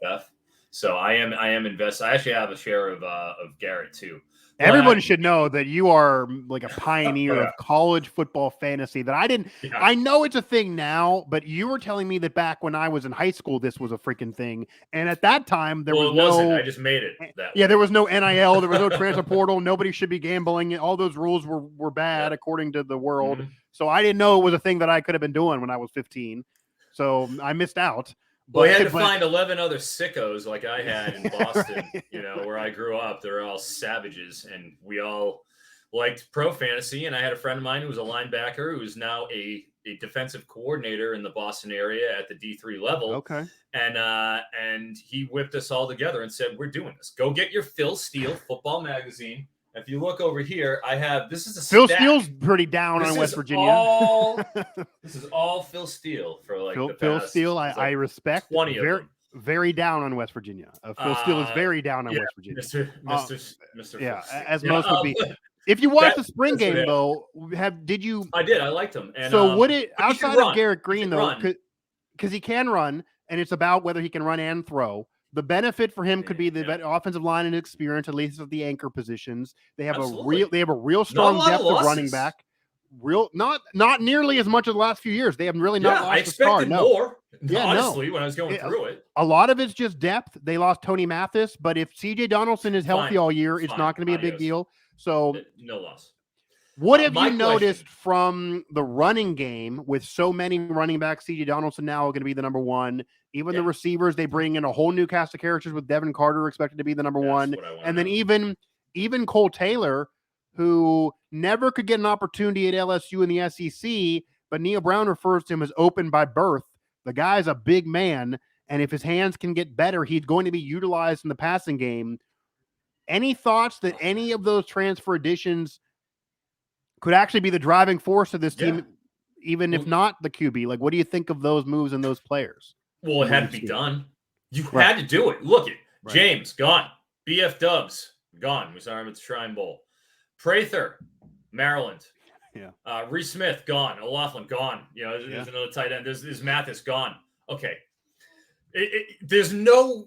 CFF. So I am invested. I actually have a share of Garrett too. But everyone should know that you are like a pioneer of college football fantasy that I didn't. Yeah. I know it's a thing now, but you were telling me that back when I was in high school, this was a freaking thing. And at that time, there was no. Wasn't. I just made it. There was no NIL. There was no transfer portal. Nobody should be gambling. All those rules were bad according to the world. Mm-hmm. So I didn't know it was a thing that I could have been doing when I was 15. So I missed out. Well, we had to find 11 other sickos like I had in Boston, where I grew up. They're all savages, and we all liked pro fantasy. And I had a friend of mine who was a linebacker who's now a defensive coordinator in the Boston area at the D3 level. Okay. And he whipped us all together and said, "We're doing this. Go get your Phil Steele football magazine." If you look over here, this is a Phil Steele's pretty down on West Virginia. This is all Phil Steele for like Phil Steele. I respect. 20 of them. Very down on West Virginia. Phil Steele is very down on West Virginia. Mr. Yeah, as most would be. If you watched the spring game though, did you? I did. I liked him. And, so would it outside of Garrett Green though? Because he can run, and it's about whether he can run and throw. The benefit for him could be the offensive line and experience, at least at the anchor positions. They have a real strong depth of running back. Not nearly as much as the last few years. They haven't really not lost I expected more. Yeah, honestly, when I was going through it. A lot of it's just depth. They lost Tony Mathis, but if CJ Donaldson is healthy all year, it's not going to be a big deal. So no loss. What have you noticed from the running game with so many running backs? CJ Donaldson now going to be the number one. Even the receivers, they bring in a whole new cast of characters with Devin Carter expected to be the number one. And then even Cole Taylor, who never could get an opportunity at LSU in the SEC, but Neil Brown refers to him as open by birth. The guy's a big man, and if his hands can get better, he's going to be utilized in the passing game. Any thoughts that any of those transfer additions could actually be the driving force of this team, even if not the QB? Like, what do you think of those moves and those players? Well, it had to be done. You had to do it. Look at James, gone. BF Dubs, gone. We saw him at the Shrine Bowl. Prather, Maryland. Yeah. Reese Smith, gone. O'Loughlin, gone. There's another tight end. There's Mathis, gone. Okay. There's no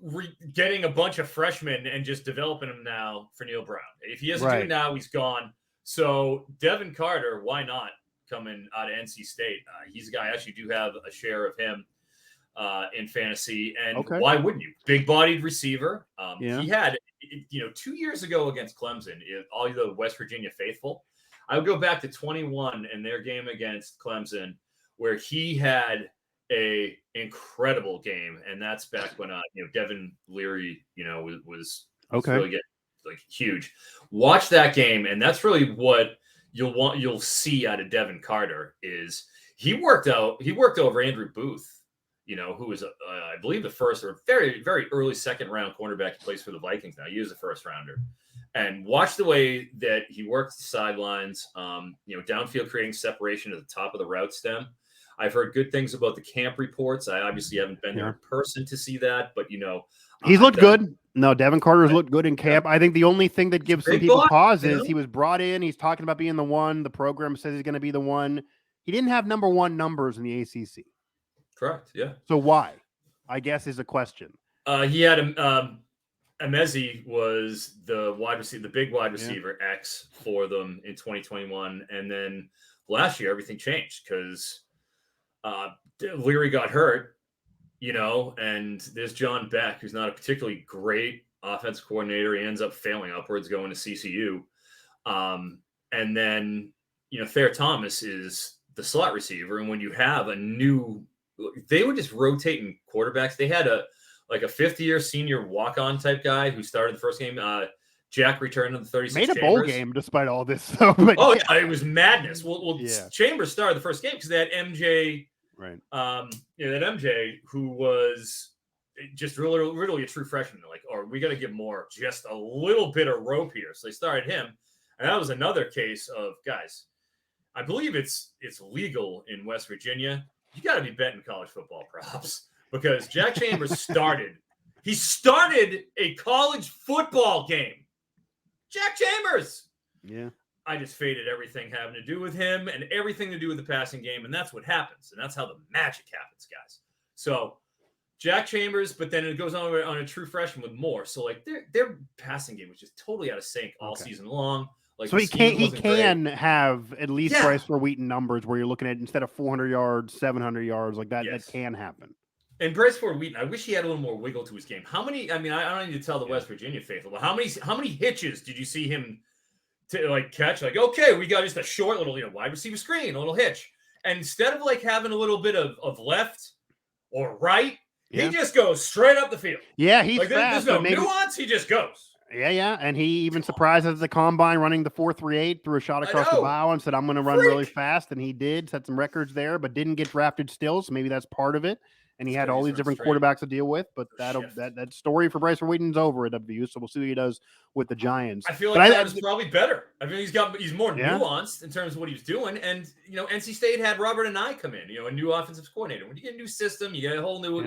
getting a bunch of freshmen and just developing them now for Neil Brown. If he doesn't do it now, he's gone. So Devin Carter, why not coming out of NC State? He's a guy, I actually do have a share of him in fantasy. And why wouldn't you? Big-bodied receiver. He had, 2 years ago against Clemson, all the West Virginia faithful, I would go back to 21 in their game against Clemson, where he had a incredible game. And that's back when, Devin Leary, was really getting huge. Watch that game. And that's really what you'll see out of Devin Carter is he worked over Andrew Booth, who was, I believe, the first or very, very early second round cornerback. He plays for the Vikings now. He was a first rounder. And watch the way that he works the sidelines, downfield, creating separation at the top of the route stem. I've heard good things about the camp reports. I obviously haven't been there in person to see that, but he's looked good. No, Devin Carter's looked good in camp. I think the only thing that gives some people pause is he was brought in. He's talking about being the one. The program says he's going to be the one. He didn't have number one numbers in the ACC. Correct. Yeah. So why? I guess is a question. He had Emezi was the wide receiver, the big wide receiver X for them in 2021, and then last year everything changed because Leary got hurt, and there's John Beck, who's not a particularly great offensive coordinator. He ends up failing upwards, going to CCU, and then Thayer Thomas is the slot receiver, and when you have they were just rotating quarterbacks. They had a fifth-year senior walk-on type guy who started the first game. Jack returned to the 36 Made a Chambers. bowl game despite all this. So, it was madness. Well, Chambers started the first game because they had MJ. Right. That MJ who was just really a true freshman. We got to give more, just a little bit of rope here. So they started him, and that was another case of guys. I believe it's legal in West Virginia. You got to be betting college football props because Jack Chambers started a college football game Jack Chambers. Yeah. I just faded everything having to do with him and everything to do with the passing game, and that's what happens, and that's how the magic happens, guys. So Jack Chambers, but then it goes on a true freshman with Moore. So like their passing game was just totally out of sync all season long. Like, so he can have at least Bryce Ford Wheaton numbers where you're looking at instead of 400 yards, 700 yards, like that. That can happen. And Bryce Ford Wheaton, I wish he had a little more wiggle to his game. How many? I mean, I don't need to tell the West Virginia faithful, but how many hitches did you see him to like catch? Like, okay, we got just a short little wide receiver screen, a little hitch, and instead of like having a little bit of left or right, he just goes straight up the field. Yeah, he's like, fast. There's no nuance. He just goes. Yeah, and he even surprised us at the combine running the 4.38, threw a shot across the bow and said, I'm going to run really fast, and he did, set some records there, but didn't get drafted still, so maybe that's part of it. And he had all these different quarterbacks to deal with, but that story for Bryce Wheaton's over at WVU, so we'll see what he does with the Giants. I feel like that is probably better. I mean, he's more nuanced in terms of what he's doing, and NC State had Robert and I come in, a new offensive coordinator. When you get a new system, you get a whole new,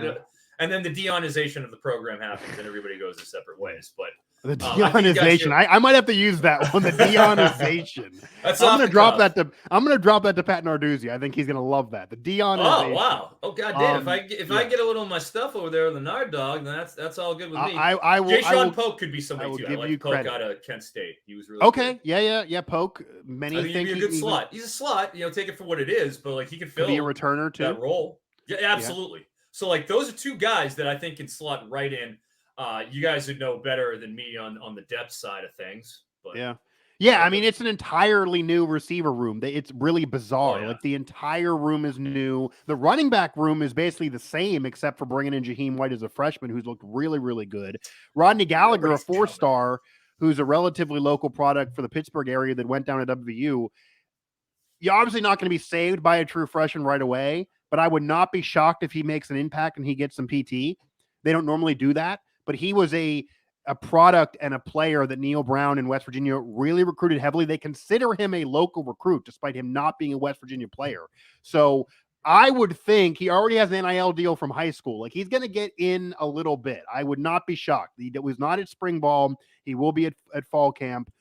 and then the Deionization of the program happens, and everybody goes their separate ways. But the Deionization, I might have to use that one. The Deionization. I'm going to drop that to Pat Narduzzi. I think he's going to love that. The Deionization. Oh wow! Oh god damn! If I get a little of my stuff over there on the Nard Dog, then that's all good with me. Jay Polk could be somebody too. I like Polk out of Kent State. He was really good. Yeah. Polk. Many think he'd be a good slot. He's a slot. Take it for what it is, but like he could fill be a returner too. That role. Yeah, absolutely. So like those are two guys that I think can slot right in. You guys would know better than me on the depth side of things. But yeah. I mean, it's an entirely new receiver room. It's really bizarre. Oh, yeah. Like the entire room is new. The running back room is basically the same, except for bringing in Jaheim White as a freshman, who's looked really, really good. Rodney Gallagher, a 4-star, who's a relatively local product for the Pittsburgh area that went down to WVU. You're obviously not going to be saved by a true freshman right away, but I would not be shocked if he makes an impact and he gets some PT. They don't normally do that. But he was a product and a player that Neil Brown in West Virginia really recruited heavily. They consider him a local recruit, despite him not being a West Virginia player. So I would think he already has an NIL deal from high school. Like he's going to get in a little bit. I would not be shocked. He was not at spring ball. He will be at fall camp.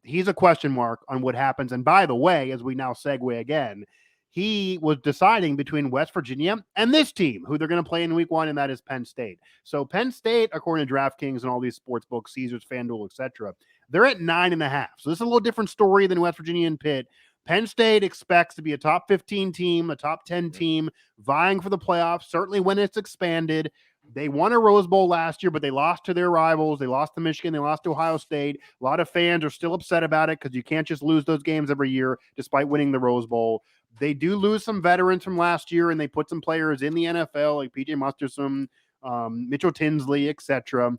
He's a question mark on what happens. And by the way, as we now segue again, he was deciding between West Virginia and this team, who they're going to play in week 1, and that is Penn State. So Penn State, according to DraftKings and all these sports books, Caesars, FanDuel, etc., they're at 9.5. So this is a little different story than West Virginia and Pitt. Penn State expects to be a top 15 team, a top 10 team, vying for the playoffs, certainly when it's expanded. They won a Rose Bowl last year, but they lost to their rivals. They lost to Michigan. They lost to Ohio State. A lot of fans are still upset about it because you can't just lose those games every year despite winning the Rose Bowl. They do lose some veterans from last year, and they put some players in the NFL like P.J. Musterson, Mitchell Tinsley, etc.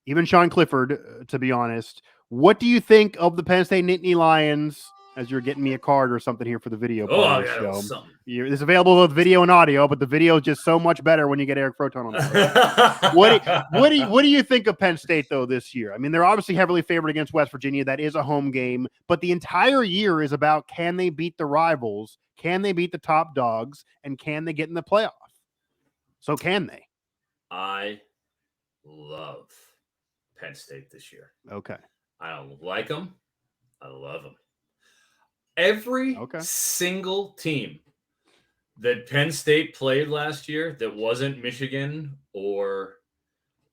Even Sean Clifford, to be honest. What do you think of the Penn State Nittany Lions? As you're getting me a card or something here for the video part of the show. It's available with video and audio, but the video is just so much better when you get Eric Froton on the What do you think of Penn State, though, this year? I mean, they're obviously heavily favored against West Virginia. That is a home game. But the entire year is about, can they beat the rivals? Can they beat the top dogs? And can they get in the playoff? So can they? I love Penn State this year. Okay. I don't like them. I love them. Every single team that Penn State played last year that wasn't Michigan or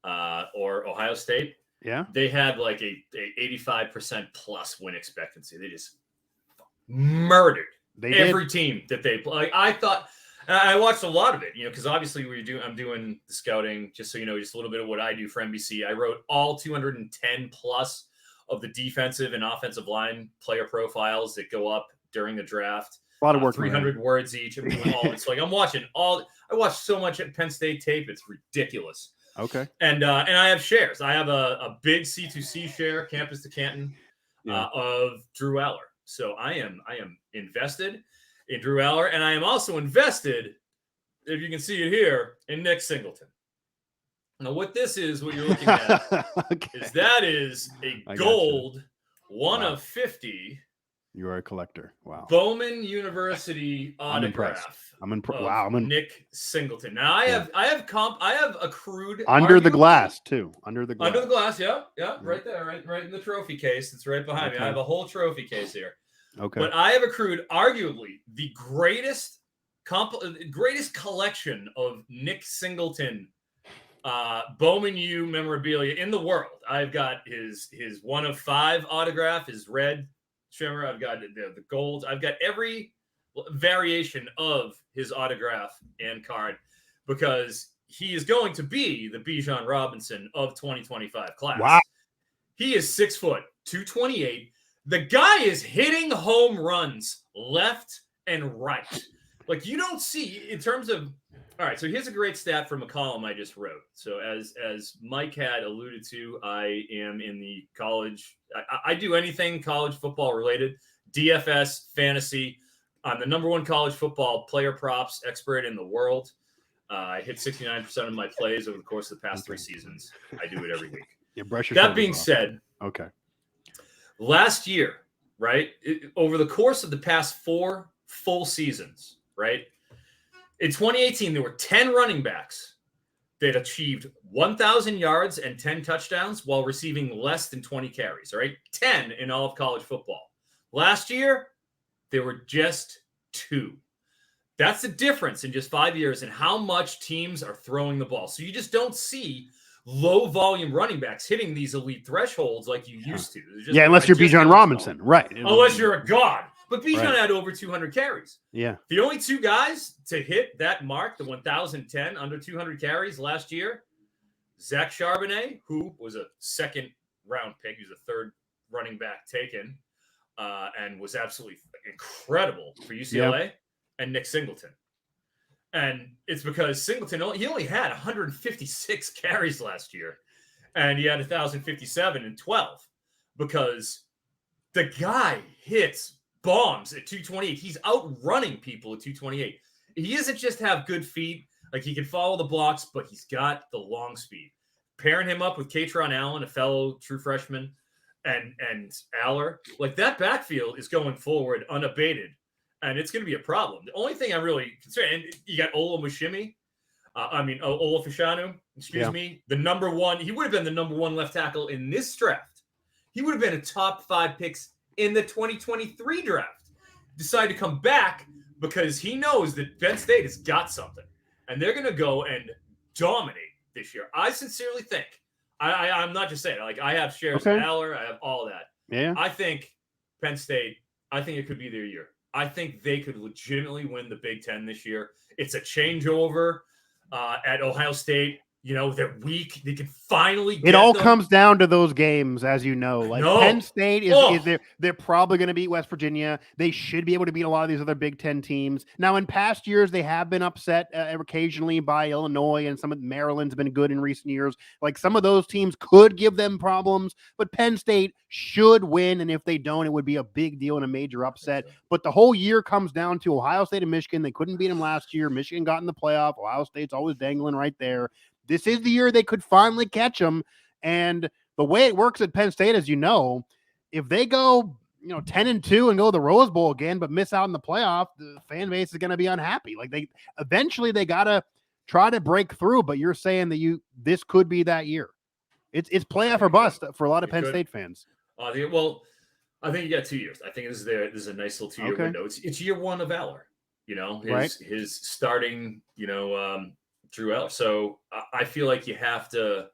Ohio State, they had like a 85% plus win expectancy. They just murdered every team that they play. Like, I thought, and I watched a lot of it, because obviously I'm doing the scouting, just so you know, just a little bit of what I do for NBC. I wrote all 210 plus of the defensive and offensive line player profiles that go up during the draft. A lot of work. 300 words each. I'm doing all it's like I'm watching I watched so much at Penn State tape. It's ridiculous. Okay. And I have shares. I have a big C2C share, campus to Canton, of Drew Aller. So I am invested in Drew Aller, and I am also invested, if you can see it here, in Nick Singleton. Now, what you're looking at is a gold 1 of 50 You are a collector. Wow. Bowman University autograph. Wow. Nick Singleton. Now I have accrued under the glass too. Under the glass. Yeah. Right there, right in the trophy case. It's right behind me. I have a whole trophy case here. Okay. But I have accrued arguably the greatest collection of Nick Singleton Bowman U memorabilia in the world. I've got his 1 of 5 autograph, his red shimmer. I've got the gold. I've got every variation of his autograph and card because he is going to be the Bijan Robinson of 2025 class. Wow. He is 6 foot, 228. The guy is hitting home runs left and right. Like you don't see in terms of. All right, so here's a great stat from a column I just wrote. So as Mike had alluded to, I am in the college. I do anything college football related, DFS, fantasy. I'm the number 1 college football player props expert in the world. I hit 69% of my plays over the course of the past 3 seasons. I do it every week. That being said, okay. Last year, right, over the course of the past 4 full seasons, right, in 2018, there were 10 running backs that achieved 1,000 yards and 10 touchdowns while receiving less than 20 carries, all right? 10 in all of college football. Last year, there were just 2. That's the difference in just 5 years in how much teams are throwing the ball. So you just don't see low-volume running backs hitting these elite thresholds like you used to. Unless you're Bijan Robinson, right. Unless you're a god. But Bijan had over 200 carries. Yeah. The only 2 guys to hit that mark, the 1,010 under 200 carries last year, Zach Charbonnet, who was a 2nd-round pick. He was a 3rd running back taken and was absolutely incredible for UCLA, and Nick Singleton. And it's because Singleton, he only had 156 carries last year, and he had 1,057 in 12 because the guy hits bombs at 228. He's outrunning people at 228. He doesn't just have good feet, like he can follow the blocks, but he's got the long speed. Pairing him up with Katron Allen, a fellow true freshman, and Aller, like that backfield is going forward unabated, and it's going to be a problem. The only thing I'm really concerned, and you got Olafashanu, the number 1. He would have been the number 1 left tackle in this draft. He would have been a top 5 picks in the 2023 draft. Decided to come back because he knows that Penn State has got something, and they're going to go and dominate this year. I sincerely think, I'm not just saying, like I have shares of Aller, I have all of that. Yeah. I think Penn State, I think it could be their year. I think they could legitimately win the Big Ten this year. It's a changeover at Ohio State. You know, they're weak. They can finally get comes down to those games, as you know. Like Penn State is they're probably going to beat West Virginia. They should be able to beat a lot of these other Big Ten teams. Now, in past years, they have been upset occasionally by Illinois, and some of Maryland's been good in recent years. Like some of those teams could give them problems, but Penn State should win, and if they don't, it would be a big deal and a major upset. But the whole year comes down to Ohio State and Michigan. They couldn't beat them last year. Michigan got in the playoff. Ohio State's always dangling right there. This is the year they could finally catch them. And the way it works at Penn State, as you know, if they go, 10-2 and go to the Rose Bowl again, but miss out in the playoff, the fan base is going to be unhappy. Like they got to try to break through, but you're saying that this could be that year. It's playoff or bust for a lot of Penn State fans. I think you got 2 years. I think this is a nice little 2-year window. It's year 1 of Aller, his starting, Drew Eller. So I feel like you have to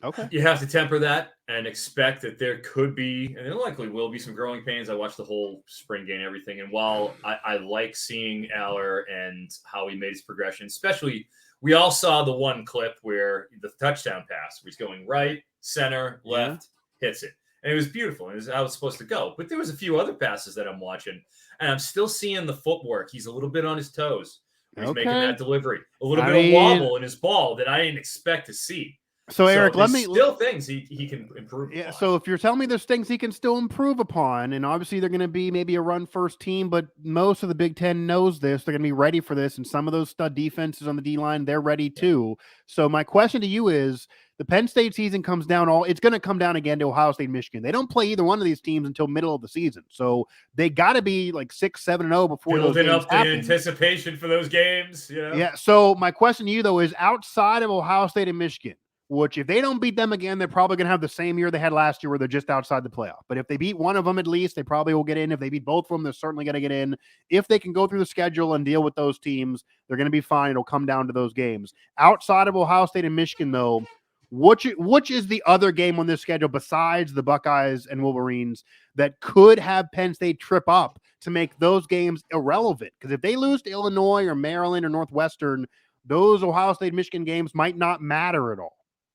temper that and expect that there could be, and there likely will be, some growing pains. I watched the whole spring game and everything. And while I like seeing Aller and how he made his progression, especially we all saw the one clip where the touchdown pass, where he's going right, center, left, hits it. And it was beautiful. It was how it was supposed to go. But there was a few other passes that I'm watching, and I'm still seeing the footwork. He's a little bit on his toes. He's making that delivery. A little bit of wobble in his ball that I didn't expect to see. So Eric, still things he can improve. Yeah. So if you're telling me there's things he can still improve upon, and obviously they're going to be maybe a run first team, but most of the Big Ten knows this. They're going to be ready for this, and some of those stud defenses on the D line, they're ready too. So my question to you is: the Penn State season comes down it's going to come down again to Ohio State, Michigan. They don't play either one of these teams until middle of the season, so they got to be like 6-7-0 before those games up the anticipation for those games. Yeah. So my question to you though is: outside of Ohio State and Michigan, which if they don't beat them again, they're probably going to have the same year they had last year where they're just outside the playoff. But if they beat one of them at least, they probably will get in. If they beat both of them, they're certainly going to get in. If they can go through the schedule and deal with those teams, they're going to be fine. It'll come down to those games. Outside of Ohio State and Michigan, though, which is the other game on this schedule besides the Buckeyes and Wolverines that could have Penn State trip up to make those games irrelevant? Because if they lose to Illinois or Maryland or Northwestern, those Ohio State Michigan games might not matter at all.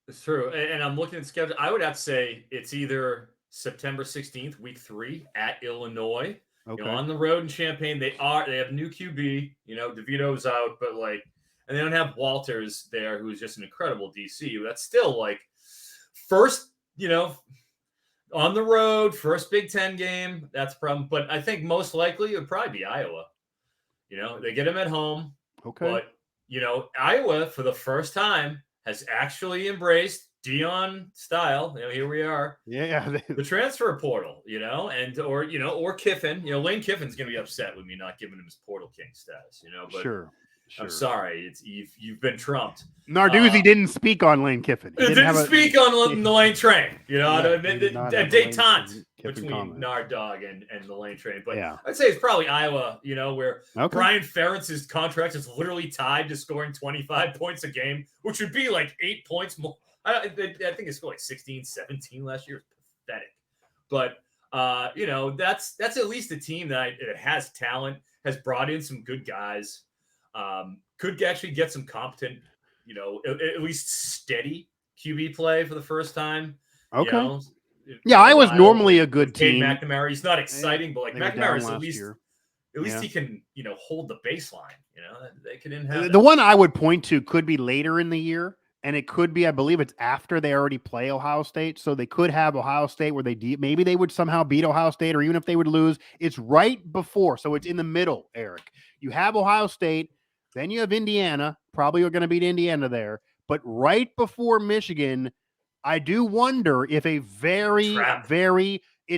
It's true. And I'm looking at the schedule. I would have to say it's either September 16th, week 3 at Illinois, on the road in Champaign. They have new QB, DeVito's out, but and they don't have Walters there, who's just an incredible DC. That's still first, on the road, first Big Ten game. That's a problem. But I think most likely it would probably be Iowa. They get them at home. Okay. But, Iowa for the first time has actually embraced Deion style. Here we are. Yeah. The transfer portal, or Kiffin. Lane Kiffin's going to be upset with me not giving him his portal king status, but Sure. I'm sorry. You've been trumped. Narduzzi didn't speak on Lane Kiffin. He didn't speak on the Lane train. A detente between Nard Dog and the Lane train. But I'd say it's probably Iowa. Where Brian Ferentz's contract is literally tied to scoring 25 points a game, which would be 8 points more. I think it scored 16, 17 last year. It's pathetic. But that's at least a team that has talent, has brought in some good guys. Could actually get some competent, at least steady QB play for the first time. Okay. Iowa's normally a good team. McNamara, he's not exciting, but McNamara's at least he can, hold the baseline. They can inhabit. The one I would point to could be later in the year, and it could be, I believe it's after they already play Ohio State. So they could have Ohio State where maybe they would somehow beat Ohio State, or even if they would lose, it's right before. So it's in the middle, Eric. You have Ohio State, then you have Indiana. Probably are going to beat Indiana there. But right before Michigan, I do wonder if it's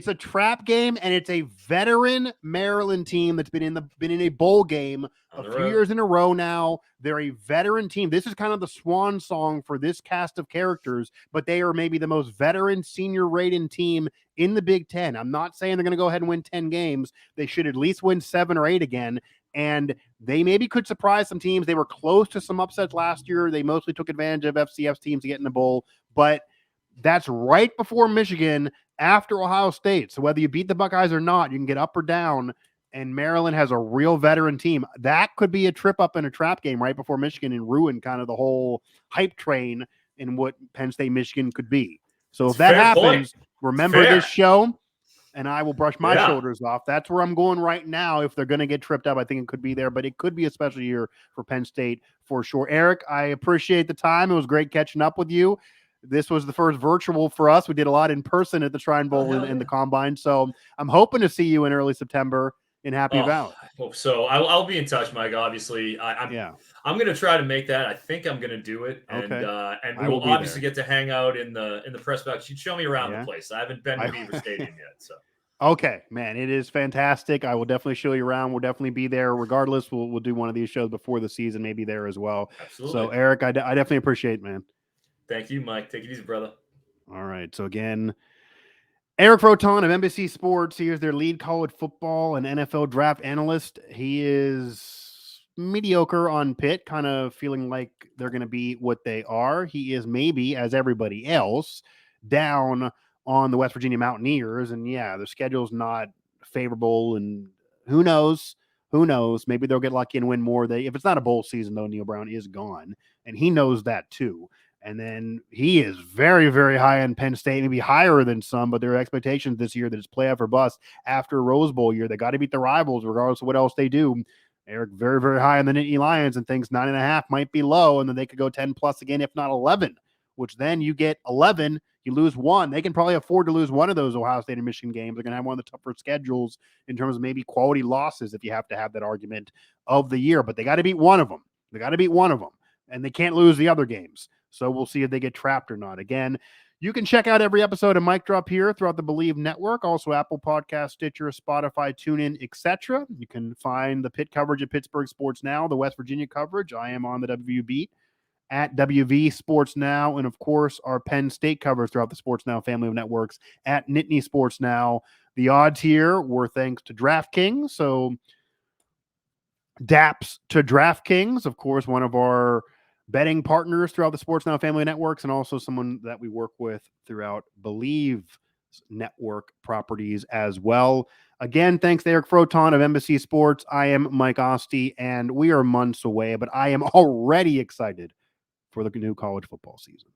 a trap game, and it's a veteran Maryland team that's been in a bowl game a few years in a row now. They're a veteran team. This is kind of the swan song for this cast of characters, but they are maybe the most veteran senior rated team in the Big Ten. I'm not saying they're going to go ahead and win 10 games. They should at least win 7 or 8 again. And they maybe could surprise some teams. They were close to some upsets last year. They mostly took advantage of FCS teams to get in the bowl, but that's right before Michigan, after Ohio State. So whether you beat the Buckeyes or not, you can get up or down, and Maryland has a real veteran team. That could be a trip up in a trap game right before Michigan and ruin kind of the whole hype train in what Penn State, Michigan could be. So if that happens, remember this show, and I will brush my shoulders off. That's where I'm going right now. If they're going to get tripped up, I think it could be there, but it could be a special year for Penn State for sure. Eric, I appreciate the time. It was great catching up with you. This was the first virtual for us. We did a lot in person at the Shrine Bowl and the Combine. So I'm hoping to see you in early September in Happy Valley. I hope so. I'll be in touch, Mike. Obviously, I'm going to try to make that. I think I'm going to do it, and we'll obviously get to hang out in the press box. You'd show me around the place. I haven't been to Beaver Stadium yet, so. Okay, man, it is fantastic. I will definitely show you around. We'll definitely be there. Regardless, we'll do one of these shows before the season, maybe there as well. Absolutely. So, Eric, I definitely appreciate it, man. Thank you, Mike. Take it easy, brother. All right. So again, Eric Froton of NBC Sports. He is their lead college football and NFL draft analyst. He is mediocre on Pitt, kind of feeling like they're going to be what they are. He is maybe, as everybody else, down on the West Virginia Mountaineers. And the schedule's not favorable. And who knows? Maybe they'll get lucky and win more. If it's not a bowl season, though, Neil Brown is gone. And he knows that too. And then he is very, very high on Penn State, maybe higher than some, but there are expectations this year that it's playoff or bust after a Rose Bowl year. They got to beat the rivals regardless of what else they do. Eric, very, very high on the Nittany Lions, and thinks 9.5 might be low, and then they could go 10 plus again, if not 11, which then you get 11, you lose one. They can probably afford to lose one of those Ohio State and Michigan games. They're going to have one of the tougher schedules in terms of maybe quality losses if you have to have that argument of the year. But they got to beat one of them. They got to beat one of them. And they can't lose the other games. So we'll see if they get trapped or not. Again, you can check out every episode of Mic Drop here throughout the Believe Network, also Apple Podcasts, Stitcher, Spotify, TuneIn, etc. You can find the Pitt coverage at Pittsburgh Sports Now, the West Virginia coverage. I am on the WVU beat at WV Sports Now, and of course our Penn State coverage throughout the Sports Now family of networks at Nittany Sports Now. The odds here were thanks to DraftKings, so daps to DraftKings, of course, one of our betting partners throughout the Sports Now family networks, and also someone that we work with throughout Believe network properties as well. Again, thanks to Eric Froton of NBC Sports. I am Mike Asti, and we are months away, but I am already excited for the new college football season.